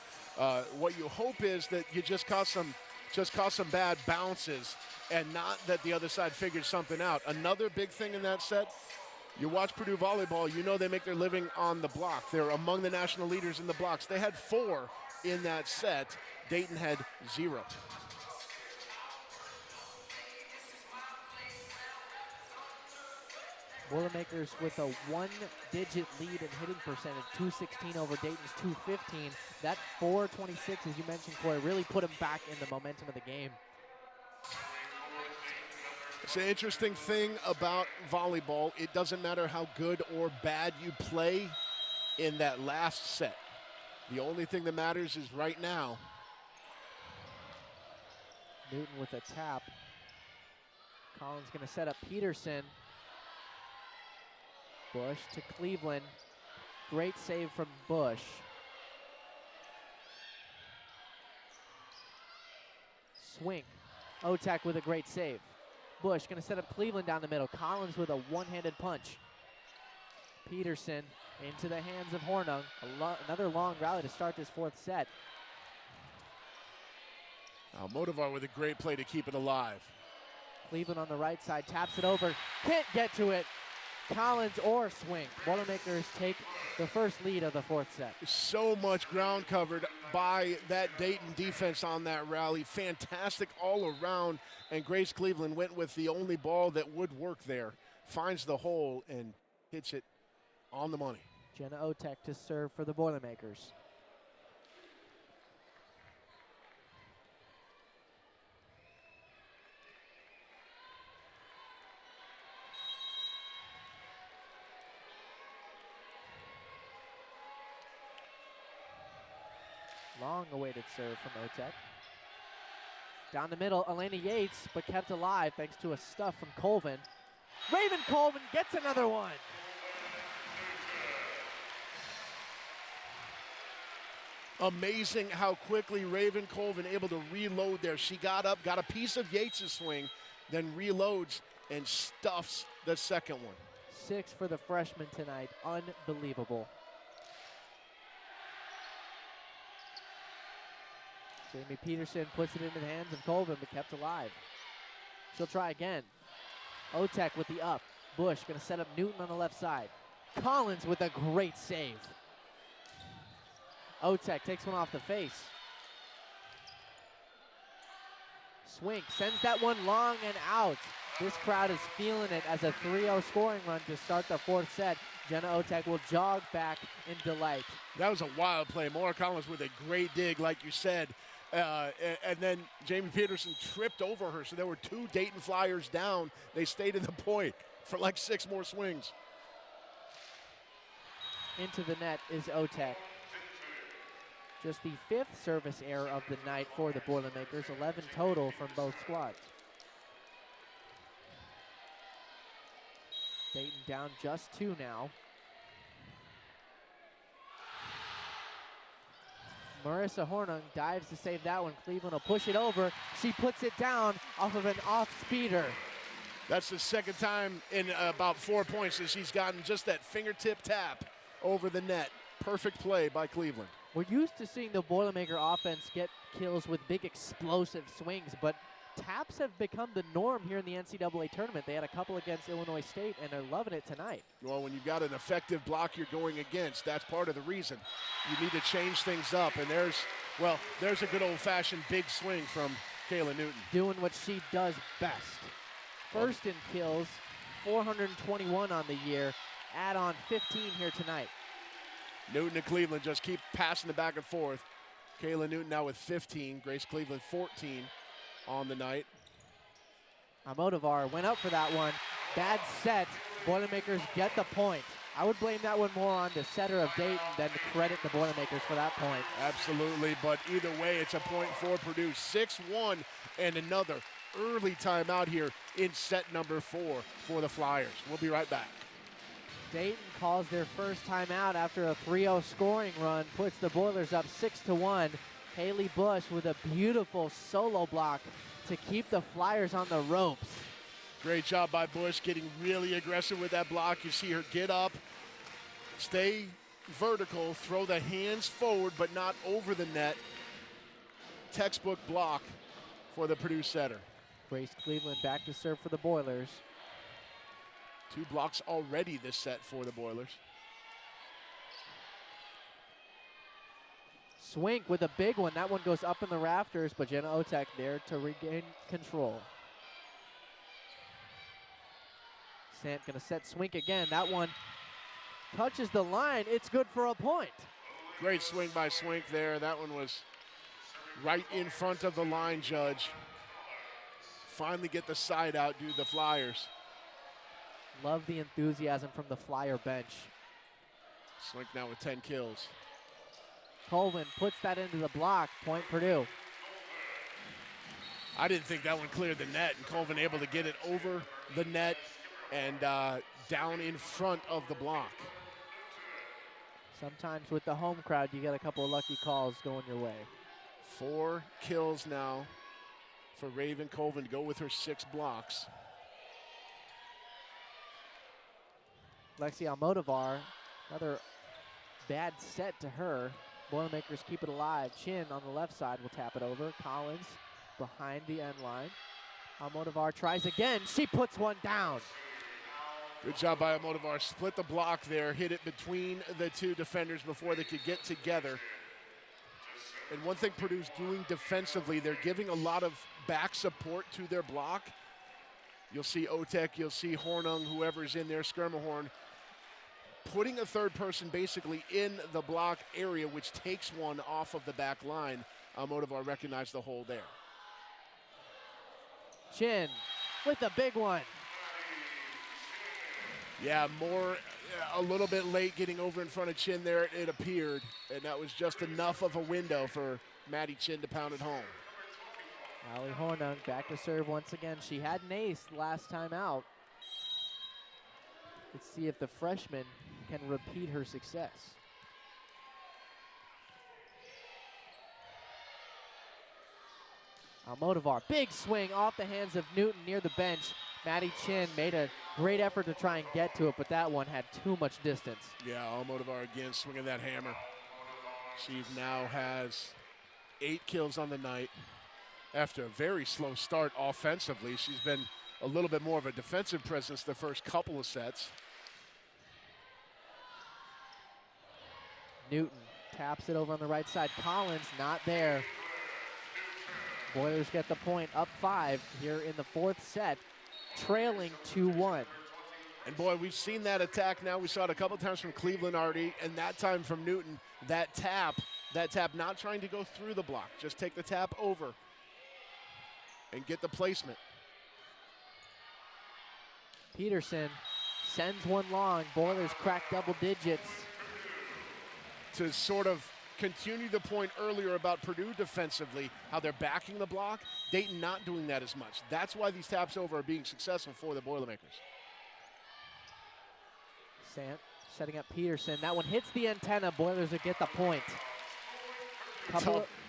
What you hope is that you just cause some bad bounces and not that the other side figures something out. Another big thing in that set, you watch Purdue volleyball, you know they make their living on the block. They're among the national leaders in the blocks. They had 4 in that set. Dayton had 0.
Boilermakers with a one-digit lead in hitting percentage, 216 over Dayton's 215. That 426, as you mentioned, Corey, really put them back in the momentum of the game.
It's an interesting thing about volleyball. It doesn't matter how good or bad you play in that last set. The only thing that matters is right now.
Newton with a tap. Collins going to set up Peterson. Bush to Cleveland. Great save from Bush. Swing. Otek with a great save. Bush going to set up Cleveland down the middle. Collins with a one-handed punch. Peterson into the hands of Hornung. Another long rally to start this fourth set.
Now Motivar with a great play to keep it alive.
Cleveland on the right side, taps it over. Can't get to it. Collins or Swing. Boilermakers take the first lead of the fourth set.
So much ground covered by that Dayton defense on that rally. Fantastic all around, and Grace Cleveland went with the only ball that would work there. Finds the hole and hits it on the money.
Jenna Otek to serve for the Boilermakers. Long-awaited serve from Otek. Down the middle, Elena Yates, but kept alive thanks to a stuff from Colvin. Raven Colvin gets another one.
Amazing how quickly Raven Colvin able to reload there. She got up, got a piece of Yates' swing, then reloads and stuffs the second one.
6 for the freshman tonight. Unbelievable. Jamie Peterson puts it into the hands of Colvin, but kept alive. She'll try again. Otek with the up. Bush going to set up Newton on the left side. Collins with a great save. Otek takes one off the face. Swing sends that one long and out. This crowd is feeling it as a 3-0 scoring run to start the fourth set. Jenna Otek will jog back in delight.
That was a wild play. Maura Collins with a great dig, like you said. And then Jamie Peterson tripped over her, so there were 2 Dayton Flyers down. They stayed in the point for like 6 more swings.
Into the net is Otek. Just the 5th service error of the night for the Boilermakers, 11 total from both squads. Dayton down just 2 now. Marissa Hornung dives to save that one. Cleveland will push it over. She puts it down off of an off-speeder.
That's the second time in about 4 points that she's gotten just that fingertip tap over the net. Perfect play by Cleveland.
We're used to seeing the Boilermaker offense get kills with big explosive swings, but taps have become the norm here in the NCAA tournament. They had a couple against Illinois State, and they're loving it tonight.
Well, when you've got an effective block you're going against, that's part of the reason. You need to change things up, and there's a good old-fashioned big swing from Kayla Newton.
Doing what she does best. First in kills, 421 on the year. Add on 15 here tonight.
Newton and Cleveland just keep passing it back and forth. Kayla Newton now with 15, Grace Cleveland 14 on the night.
Motivar went up for that one. Bad set. Boilermakers get the point. I would blame that one more on the setter of Dayton than to credit the Boilermakers for that point.
Absolutely, but either way, it's a point for Purdue. 6-1 and another early timeout here in set number 4 for the Flyers. We'll be right back.
Dayton calls their first timeout after a 3-0 scoring run, puts the Boilers up 6-1. Haley Bush with a beautiful solo block to keep the Flyers on the ropes.
Great job by Bush, getting really aggressive with that block. You see her get up, stay vertical, throw the hands forward, but not over the net. Textbook block for the Purdue setter.
Grace Cleveland back to serve for the Boilers.
2 blocks already this set for the Boilers.
Swink with a big one. That one goes up in the rafters, but Jenna Otek there to regain control. Sant gonna set Swink again. That one touches the line. It's good for a point.
Great swing by Swink there. That one was right in front of the line judge. Finally get the side out, do the Flyers.
Love the enthusiasm from the Flyer bench.
Swink now with 10 kills.
Colvin puts that into the block. Point Purdue.
I didn't think that one cleared the net, and Colvin able to get it over the net and down in front of the block.
Sometimes with the home crowd, you get a couple of lucky calls going your way.
4 kills now for Raven Colvin to go with her 6 blocks.
Lexi Almodovar, another bad set to her. Boilermakers keep it alive. Chin on the left side will tap it over. Collins behind the end line. Almodovar tries again. She puts one down.
Good job by Almodovar. Split the block there, hit it between the 2 defenders before they could get together. And one thing Purdue's doing defensively, they're giving a lot of back support to their block. You'll see Otek, you'll see Hornung, whoever's in there, Skirmahorn, putting a third person basically in the block area, which takes one off of the back line. Almodovar recognized the hole there.
Chin with a big one.
Yeah, a little bit late getting over in front of Chin there, it appeared. And that was just enough of a window for Maddie Chin to pound it home.
Allie Hornung back to serve once again. She had an ace last time out. Let's see if the freshman can repeat her success. Almodovar, big swing off the hands of Newton near the bench. Maddie Chin made a great effort to try and get to it, but that one had too much distance.
Yeah, Almodovar again swinging that hammer. She now has 8 kills on the night. After a very slow start offensively, she's been a little bit more of a defensive presence the first couple of sets.
Newton taps it over on the right side. Collins not there. Boilers get the point, up 5 here in the 4th set, trailing 2-1.
And boy, we've seen that attack now. We saw it a couple times from Cleveland already, and that time from Newton. That tap not trying to go through the block, just take the tap over and get the placement.
Peterson sends one long. Boilers crack double digits.
To sort of continue the point earlier about Purdue defensively, how they're backing the block, Dayton not doing that as much. That's why these taps over are being successful for the Boilermakers.
Sant setting up Peterson. That one hits the antenna. Boilers will get the point.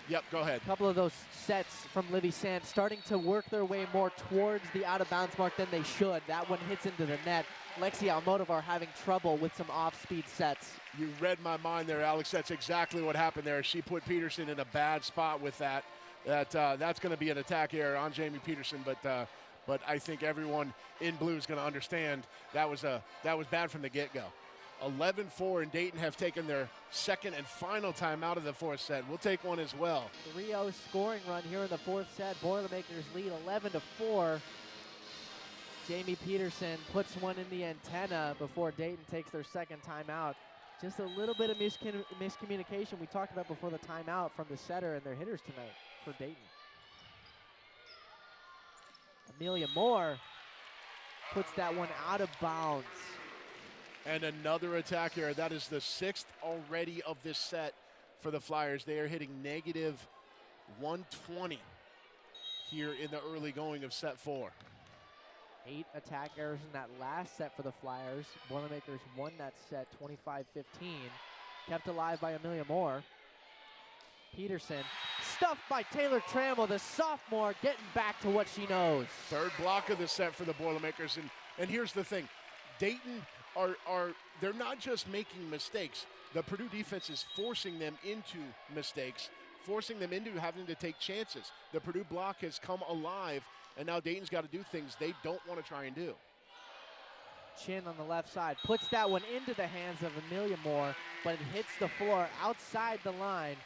Yep, go ahead.
Couple of those sets from Livy Sant starting to work their way more towards the out-of-bounds mark than they should. That one hits into the net. Lexi Almodovar having trouble with some off-speed sets.
You read my mind there, Alex. That's exactly what happened there. She put Peterson in a bad spot with that. That's going to be an attack error on Jamie Peterson, but I think everyone in blue is going to understand that was bad from the get-go. 11-4, and Dayton have taken their second and final time out of the 4th set. We'll take one as well.
3-0 scoring run here in the 4th set. Boilermakers lead 11-4. Jamie Peterson puts one in the antenna before Dayton takes their second timeout. Just a little bit of miscommunication we talked about before the timeout from the setter and their hitters tonight for Dayton. Amelia Moore puts that one out of bounds.
And another attack error. That is the 6th already of this set for the Flyers. They are hitting negative 120 here in the early going of set 4.
8 attack errors in that last set for the Flyers. Boilermakers won that set 25-15. Kept alive by Amelia Moore. Peterson stuffed by Taylor Trammell, the sophomore, getting back to what she knows.
3rd block of the set for the Boilermakers. And here's the thing. Dayton they're not just making mistakes. The Purdue defense is forcing them into mistakes, forcing them into having to take chances. The Purdue block has come alive, and now Dayton's got to do things they don't want to try and do.
Chin on the left side puts that one into the hands of Amelia Moore, but it hits the floor outside the line.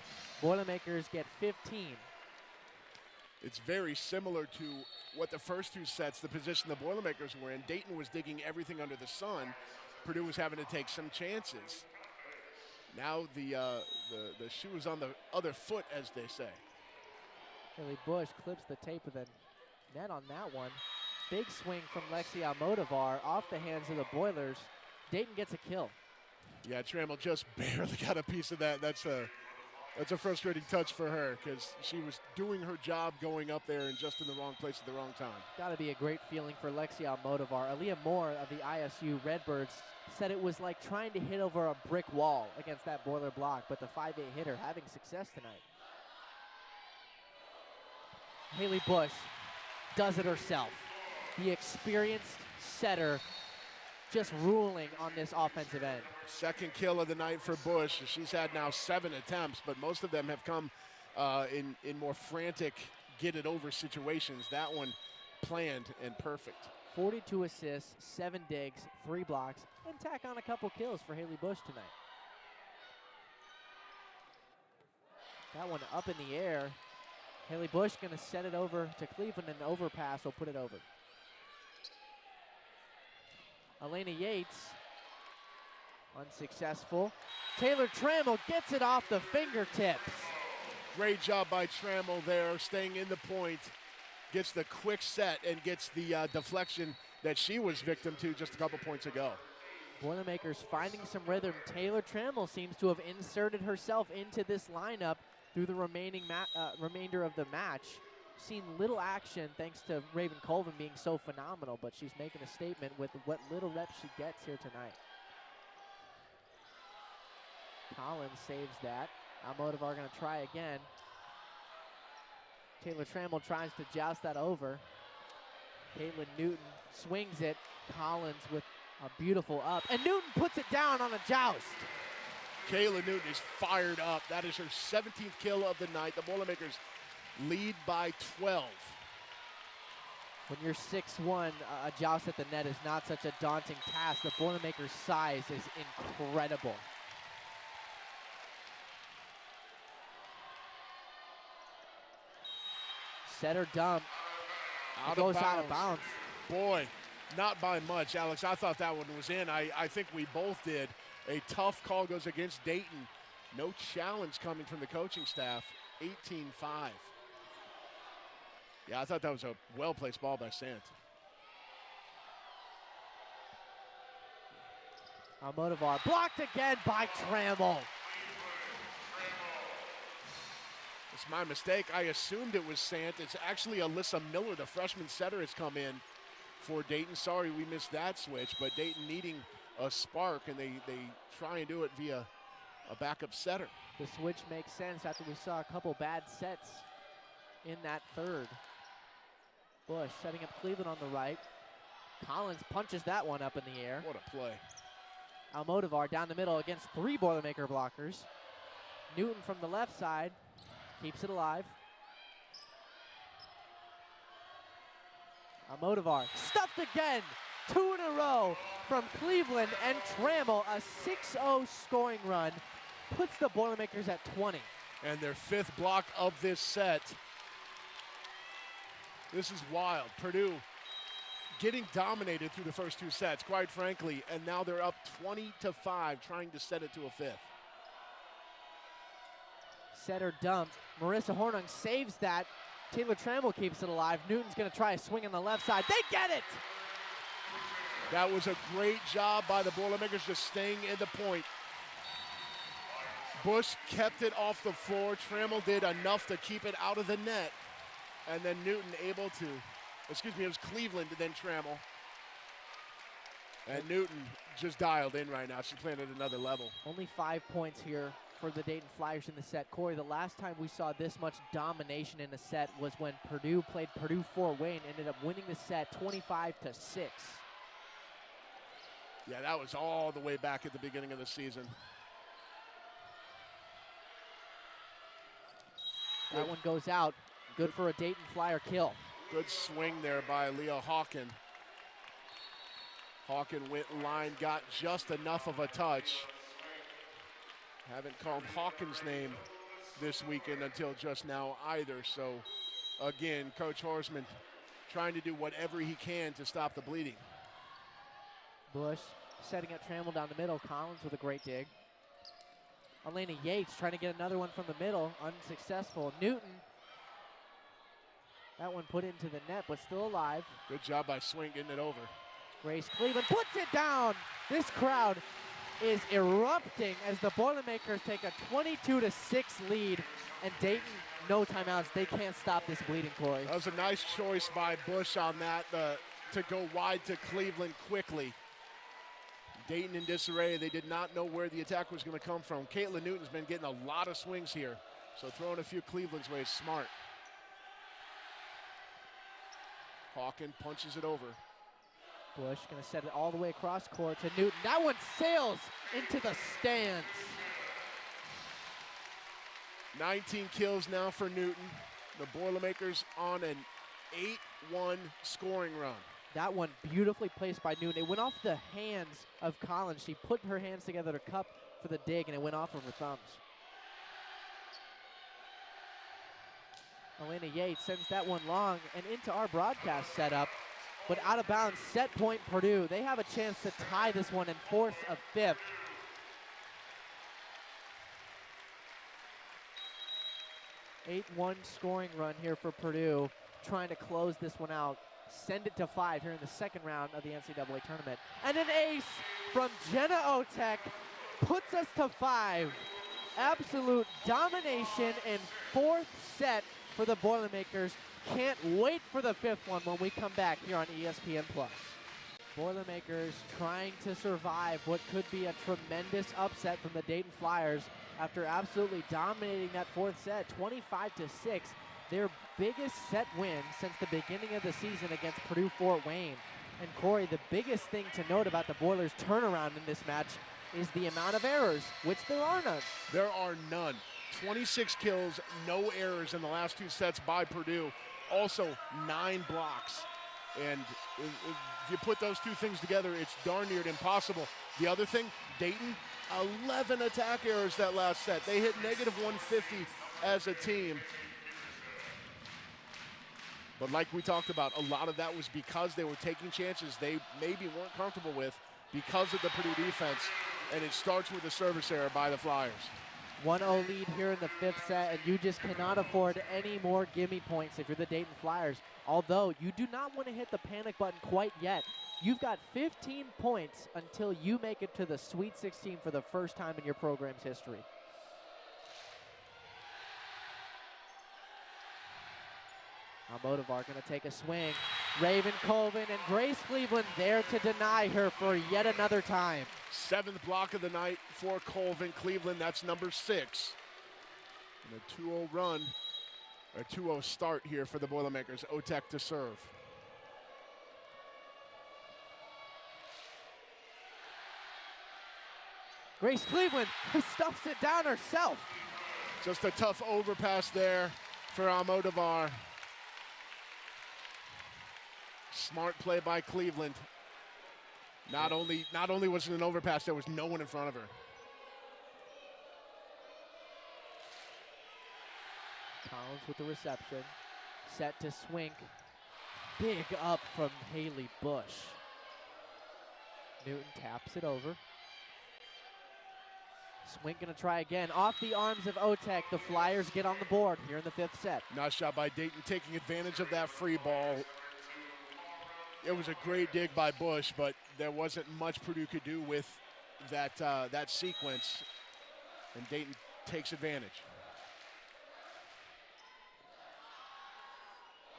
Boilermakers get 15.
It's very similar to what the first two sets, the position the Boilermakers were in. Dayton was digging everything under the sun. Purdue was having to take some chances. Now the shoe is on the other foot, as they say.
Haley Bush clips the tape of the net on that one. Big swing from Lexi Almodovar off the hands of the Boilers. Dayton gets a kill.
Yeah, Trammell just barely got a piece of that. That's a frustrating touch for her because she was doing her job going up there and just in the wrong place at the wrong time.
Got to be a great feeling for Lexi Almodovar. Aaliyah Moore of the ISU Redbirds said it was like trying to hit over a brick wall against that Boiler block, but the 5'8" hitter having success tonight. Haley Bush does it herself. The experienced setter just ruling on this offensive end.
Second kill of the night for Bush. She's had now 7 attempts, but most of them have come in more frantic get-it-over situations. That one planned and perfect.
42 assists, 7 digs, 3 blocks, and tack on a couple kills for Haley Bush tonight. That one up in the air. Haley Bush going to set it over to Cleveland, and an overpass will put it over. Elena Yates, unsuccessful. Taylor Trammell gets it off the fingertips.
Great job by Trammell there, staying in the point. Gets the quick set and gets the deflection that she was victim to just a couple points ago.
Boilermakers finding some rhythm. Taylor Trammell seems to have inserted herself into this lineup through the remainder of the match. Seen little action thanks to Raven Colvin being so phenomenal, but she's making a statement with what little reps she gets here tonight. Collins saves that. Almodovar going to try again. Taylor Trammell tries to joust that over. Caitlin Newton swings it. Collins with a beautiful up. And Newton puts it down on a joust.
Caitlin Newton is fired up. That is her 17th kill of the night. The Boilermakers lead by 12.
When you're 6'1", a joust at the net is not such a daunting task. The Boilermakers' size is incredible. Setter dump. Goes out of bounds.
Boy, not by much, Alex. I thought that one was in. I think we both did. A tough call goes against Dayton. No challenge coming from the coaching staff. 18-5. Yeah, I thought that was a well-placed ball by Sant.
Almodovar blocked again by Trammell.
It's my mistake. I assumed it was Sant. It's actually Alyssa Miller, the freshman setter, has come in for Dayton. Sorry we missed that switch, but Dayton needing a spark, and they try and do it via a backup setter.
The switch makes sense after we saw a couple bad sets in that third. Bush setting up Cleveland on the right. Collins punches that one up in the air.
What a play.
Almodovar down the middle against 3 Boilermaker blockers. Newton from the left side keeps it alive. Almodovar stuffed again. 2 in a row from Cleveland and Trammell. A 6-0 scoring run puts the Boilermakers at 20.
And their 5th block of this set. This is wild. Purdue getting dominated through the first 2 sets, quite frankly, and now they're up 20-5, trying to set it to a 5th.
Setter dump. Marissa Hornung saves that. Taylor Trammell keeps it alive. Newton's going to try a swing on the left side. They get it!
That was a great job by the Boilermakers just staying in the point. Bush kept it off the floor. Trammell did enough to keep it out of the net. And then Newton able to, it was Cleveland and then Trammell. And Newton just dialed in right now. She's playing at another level.
Only 5 points here for the Dayton Flyers in the set. Corey, the last time we saw this much domination in a set was when Purdue played Purdue Fort Wayne, ended up winning the set 25-6.
Yeah, that was all the way back at the beginning of the season.
That one goes out. Good for a Dayton Flyer kill.
Good swing there by Leah Hawken. Hawken went line, got just enough of a touch. Haven't called Hawken's name this weekend until just now either, so Again, Coach Horseman trying to do whatever he can to stop the bleeding.
Bush setting up Trammell down the middle. Collins with a great dig. Elena Yates trying to get another one from the middle. Unsuccessful. Newton. That one put into the net, but still alive.
Good job by Swing getting it over.
Grace Cleveland puts it down. This crowd is erupting as the Boilermakers take a 22-6 lead, and Dayton, no timeouts. They can't stop this bleeding, Corey.
That was a nice choice by Bush on that to go wide to Cleveland quickly. Dayton in disarray. They did not know where the attack was going to come from. Caitlin Newton's been getting a lot of swings here, so throwing a few Cleveland's way is smart. Hawken punches it over.
Bush going to set it all the way across court to Newton. That one sails into the stands.
19 kills now for Newton. The Boilermakers on an 8-1 scoring run.
That one beautifully placed by Newton. It went off the hands of Collins. She put her hands together to cup for the dig, and it went off of her thumbs. Elena Yates sends that one long and into our broadcast setup, but out of bounds, set point Purdue. They have a chance to tie this one and force a fifth. Eight-1 scoring run here for Purdue, trying to close this one out. Send it to 5 here in the second round of the NCAA tournament. And an ace from Jenna Otek puts us to 5. Absolute domination in fourth set for the Boilermakers. Can't wait for the fifth one when we come back here on ESPN+. Boilermakers trying to survive what could be a tremendous upset from the Dayton Flyers after absolutely dominating that fourth set, 25-6. Their biggest set win since the beginning of the season against Purdue Fort Wayne. And Corey, the biggest thing to note about the Boilers' turnaround in this match is the amount of errors, which there are none.
There are none. 26 kills, no errors in the last two sets by Purdue. Also, 9 blocks. And if you put those two things together, it's darn near impossible. The other thing, Dayton, 11 attack errors that last set. They hit negative 150 as a team. But like we talked about, a lot of that was because they were taking chances they maybe weren't comfortable with because of the Purdue defense. And it starts with a service error by the Flyers.
1-0 lead here in the fifth set, and you just cannot afford any more gimme points if you're the Dayton Flyers. Although you do not want to hit the panic button quite yet. You've got 15 points until you make it to the Sweet 16 for the first time in your program's history. Almodovar going to take a swing. Raven Colvin and Grace Cleveland there to deny her for yet another time.
7th block of the night for Colvin. Cleveland, that's number 6. And a 2-0 run, a 2-0 start here for the Boilermakers. Otek to serve.
Grace Cleveland stuffs it down herself.
Just a tough overpass there for Almodovar. Smart play by Cleveland. Not only was it an overpass, there was no one in front of her.
Collins with the reception. Set to Swink. Big up from Haley Bush. Newton taps it over. Swink gonna try again. Off the arms of Otek, the Flyers get on the board here in the fifth set.
Nice shot by Dayton, taking advantage of that free ball. It was a great dig by Bush, but there wasn't much Purdue could do with that sequence, and Dayton takes advantage.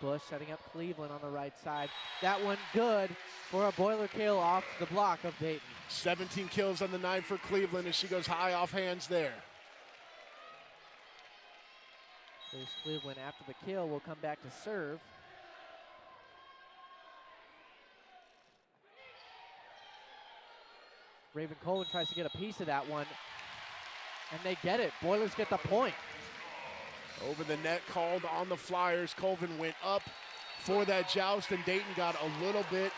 Bush setting up Cleveland on the right side. That one good for a Boiler kill off the block of Dayton.
17 kills on the night for Cleveland as she goes high off hands there.
There's Cleveland after the kill will come back to serve. Raven Colvin tries to get a piece of that one, and they get it. Boilers get the point.
Over the net, called on the Flyers. Colvin went up for that joust, and Dayton got a little bit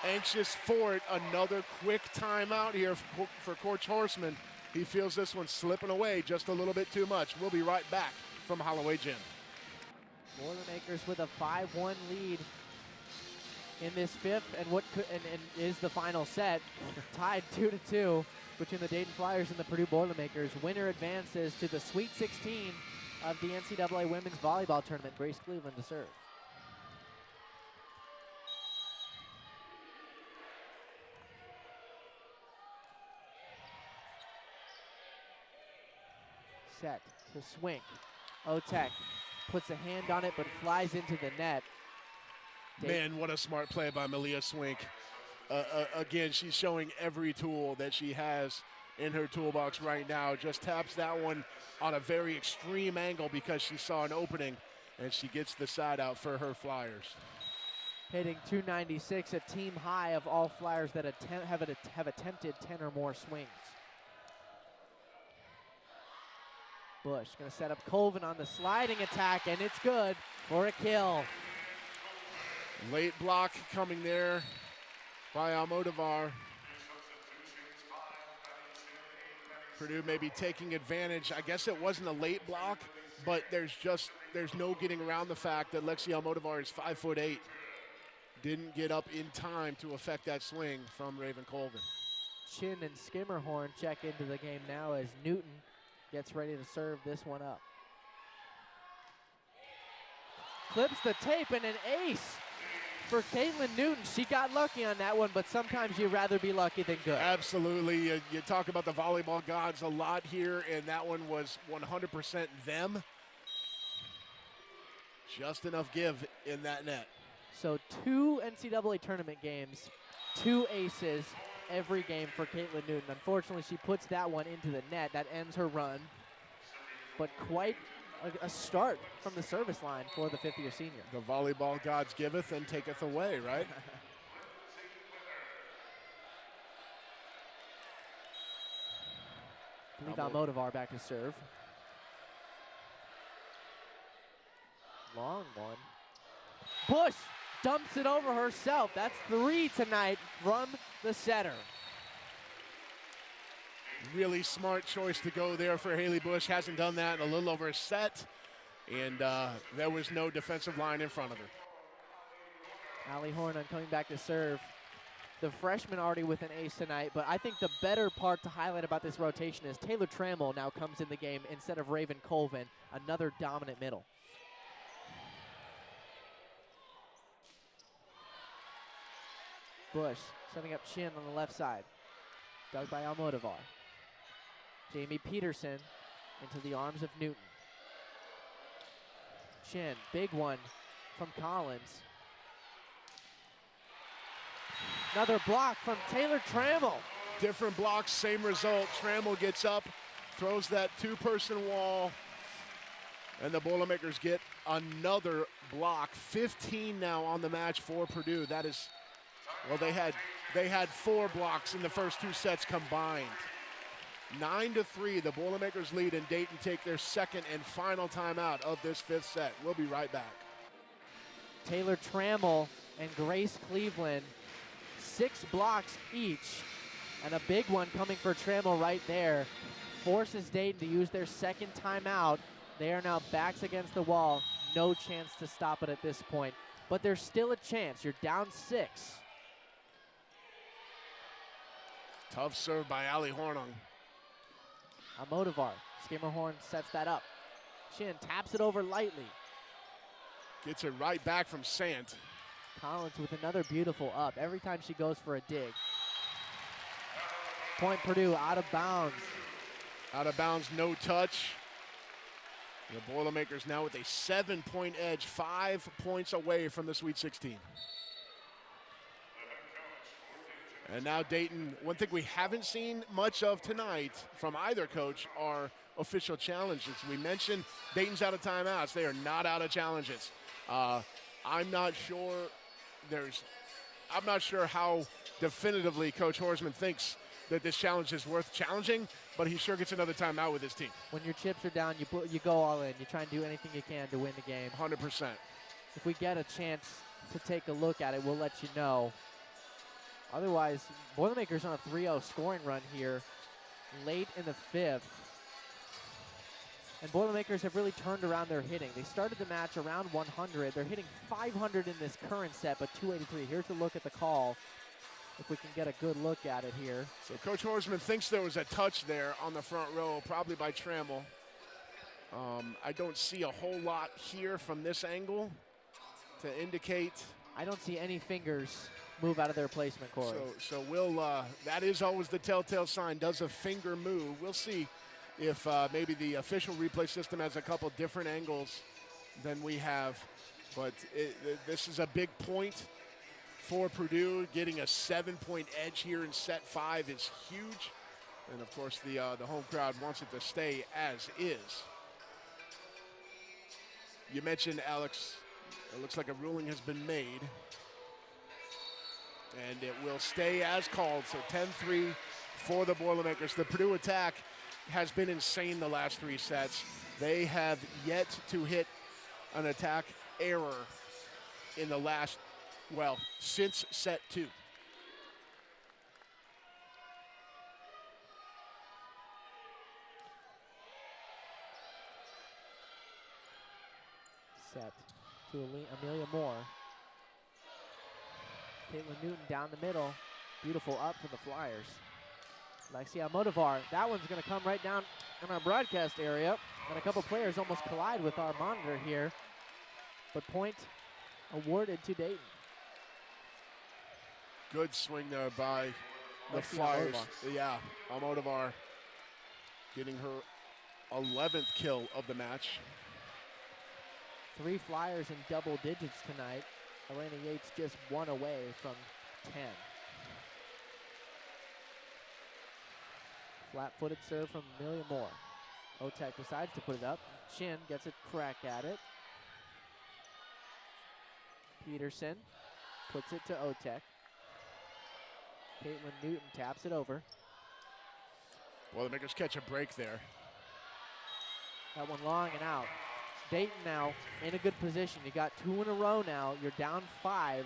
anxious for it. Another quick timeout here for Coach Horseman. He feels this one slipping away just a little bit too much. We'll be right back from Holloway Gym.
Boilermakers with a 5-1 lead in this fifth, and what could, and is the final set, tied 2-2 between the Dayton Flyers and the Purdue Boilermakers. Winner advances to the Sweet 16 of the NCAA Women's Volleyball Tournament. Grace Cleveland to serve. Set to Swink. Otek puts a hand on it but flies into the net.
Man, what a smart play by Malia Swink. Again, she's showing every tool that she has in her toolbox right now. Just taps that one on a very extreme angle because she saw an opening, and she gets the side out for her Flyers.
Hitting .296, a team high of all Flyers that have attempted 10 or more swings. Bush going to set up Colvin on the sliding attack, and it's good for a kill.
Late block coming there by Almodovar. Purdue may be taking advantage. I guess it wasn't a late block, but there's no getting around the fact that Lexi Almodovar is 5'8". Didn't get up in time to affect that swing from Raven Colvin.
Chin and Skimmerhorn check into the game now as Newton gets ready to serve this one up. Clips the tape and an ace for Caitlin Newton. She got lucky on that one, but sometimes you'd rather be lucky than good.
Absolutely. You talk about the volleyball gods a lot here, and that one was 100% them. Just enough give in that net.
So 2 NCAA tournament games, 2 aces every game for Caitlin Newton. Unfortunately, she puts that one into the net. That ends her run. But quite a start from the service line for the fifth-year senior.
The volleyball gods giveth and taketh away, right?
I believe Almodovar back to serve. Long one. Bush dumps it over herself. That's 3 tonight from the setter.
Really smart choice to go there for Haley Bush. Hasn't done that in a little over a set. And there was no defensive line in front of her.
Allie Hornan coming back to serve. The freshman already with an ace tonight, but I think the better part to highlight about this rotation is Taylor Trammell now comes in the game instead of Raven Colvin, another dominant middle. Bush setting up Chin on the left side. Dug by Almodovar. Jamie Peterson into the arms of Newton. Chin, big one from Collins. Another block from Taylor Trammell.
Different blocks, same result. Trammell gets up, throws that 2-person wall, and the Boilermakers get another block. 15 now on the match for Purdue. That is, well, they had 4 blocks in the first 2 sets combined. 9-3, the Boilermakers lead, and Dayton take their second and final timeout of this 5th set. We'll be right back.
Taylor Trammell and Grace Cleveland, 6 blocks each, and a big one coming for Trammell right there. Forces Dayton to use their second timeout. They are now backs against the wall. No chance to stop it at this point, but there's still a chance. You're down 6.
Tough serve by Allie Hornung.
Almodovar, Skimmerhorn sets that up. Chin taps it over lightly.
Gets it right back from Sant.
Collins with another beautiful up. Every time she goes for a dig. Point Purdue out of bounds.
Out of bounds, no touch. The Boilermakers now with a 7-point edge, 5 points away from the Sweet 16. And now Dayton, one thing we haven't seen much of tonight from either coach are official challenges. We mentioned Dayton's out of timeouts. They are not out of challenges. I'm not sure how definitively Coach Horsman thinks that this challenge is worth challenging, but he sure gets another timeout with his team.
When your chips are down, you go all in. You try and do anything you can to win the game.
100%.
If we get a chance to take a look at it, we'll let you know. Otherwise, Boilermakers on a 3-0 scoring run here late in the 5th. And Boilermakers have really turned around their hitting. They started the match around 100. They're hitting 500 in this current set, but 283. Here's a look at the call, if we can get a good look at it here.
So Coach Horsman thinks there was a touch there on the front row, probably by Trammell. I don't see a whole lot here from this angle to indicate.
I don't see any fingers move out of their placement, Corey.
So we'll, that is always the telltale sign. Does a finger move? We'll see if maybe the official replay system has a couple different angles than we have. But this is a big point for Purdue. Getting a 7-point edge here in set 5 is huge. And of course the home crowd wants it to stay as is. You mentioned, Alex, it looks like a ruling has been made. And it will stay as called, so 10-3 for the Boilermakers. The Purdue attack has been insane the last 3 sets. They have yet to hit an attack error in the last, well, since set 2.
Set to Amelia Moore. Caitlin Newton down the middle. Beautiful up for the Flyers. Alexia Motivar, that one's going to come right down in our broadcast area. And a couple players almost collide with our monitor here. But point awarded to Dayton.
Good swing there by the
Alexia
Flyers.
Motivar.
Yeah, Motivar getting her 11th kill of the match.
3 Flyers in double digits tonight. Elena Yates just 1 away from 10. Flat-footed serve from Amelia Moore. Otek decides to put it up. Chin gets a crack at it. Peterson puts it to Otek. Caitlin Newton taps it over.
Boilermakers catch a break there.
That one long and out. Dayton now in a good position. You got 2 in a row now. You're down 5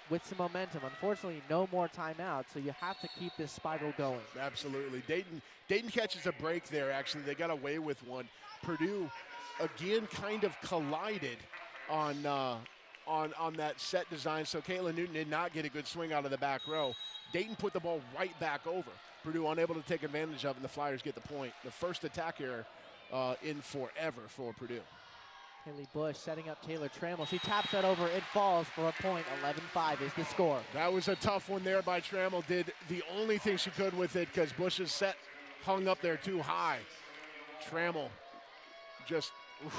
with some momentum. Unfortunately, no more timeouts, so you have to keep this spiral going.
Absolutely. Dayton catches a break there, actually. They got away with one. Purdue, again, kind of collided on that set design, so Caitlin Newton did not get a good swing out of the back row. Dayton put the ball right back over. Purdue unable to take advantage of it, and the Flyers get the point. The first attack error in forever for Purdue.
Haley Bush setting up Taylor Trammell. She taps that over. It falls for a point. 11-5 is the score.
That was a tough one there by Trammell. Did the only thing she could with it because Bush's set hung up there too high. Trammell just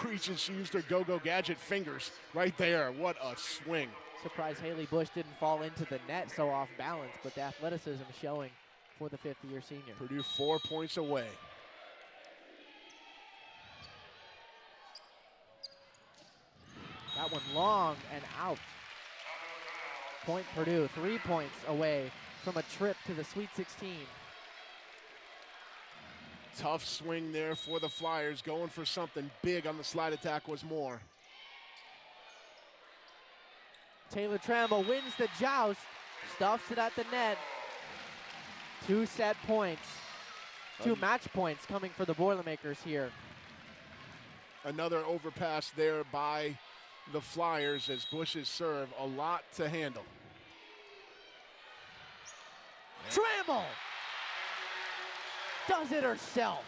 reaches. She used her go-go gadget fingers right there. What a swing.
Surprised Haley Bush didn't fall into the net so off balance, but the athleticism showing for the 50-year senior.
Purdue 4 points away.
That one long and out. Point Purdue, 3 points away from a trip to the Sweet 16.
Tough swing there for the Flyers. Going for something big on the slide attack was Moore.
Taylor Trammell wins the joust, stuffs it at the net. 2 set points, 2 match points coming for the Boilermakers here.
Another overpass there by the Flyers as Bush's serve, a lot to handle.
Trammell does it herself.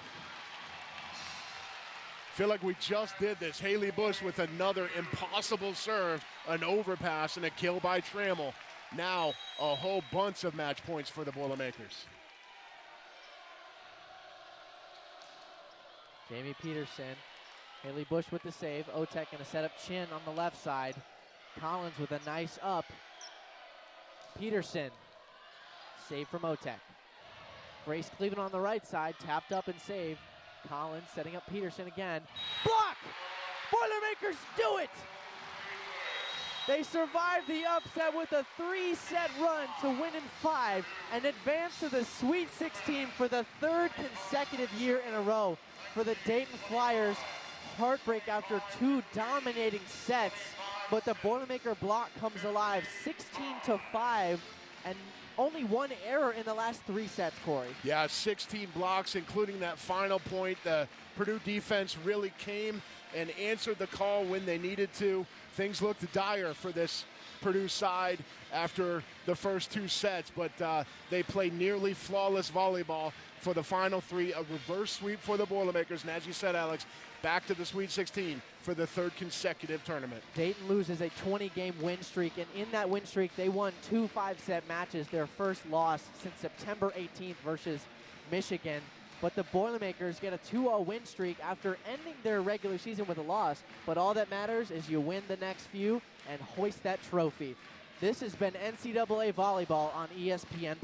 Feel like we just did this. Haley Bush with another impossible serve, an overpass, and a kill by Trammell. Now a whole bunch of match points for the Boilermakers.
Jamie Peterson. Haley Bush with the save. Otek gonna set up Chin on the left side. Collins with a nice up. Peterson. Save from Otek. Grace Cleveland on the right side. Tapped up and saved. Collins setting up Peterson again. Block! Boilermakers do it! They survived the upset with a 3-set run to win in 5 and advance to the Sweet 16 for the 3rd consecutive year in a row. For the Dayton Flyers, heartbreak after 2 dominating sets, but the Boilermaker block comes alive 16-5, and only one error in the last 3 sets, Corey.
Yeah, 16 blocks, including that final point. The Purdue defense really came and answered the call when they needed to. Things looked dire for this Purdue side after the first 2 sets, but they played nearly flawless volleyball for the final 3, a reverse sweep for the Boilermakers. And as you said, Alex, back to the Sweet 16 for the 3rd consecutive tournament.
Dayton loses a 20-game win streak, and in that win streak, they won 2 5-set matches, their first loss since September 18th versus Michigan. But the Boilermakers get a 2-0 win streak after ending their regular season with a loss. But all that matters is you win the next few and hoist that trophy. This has been NCAA Volleyball on ESPN+.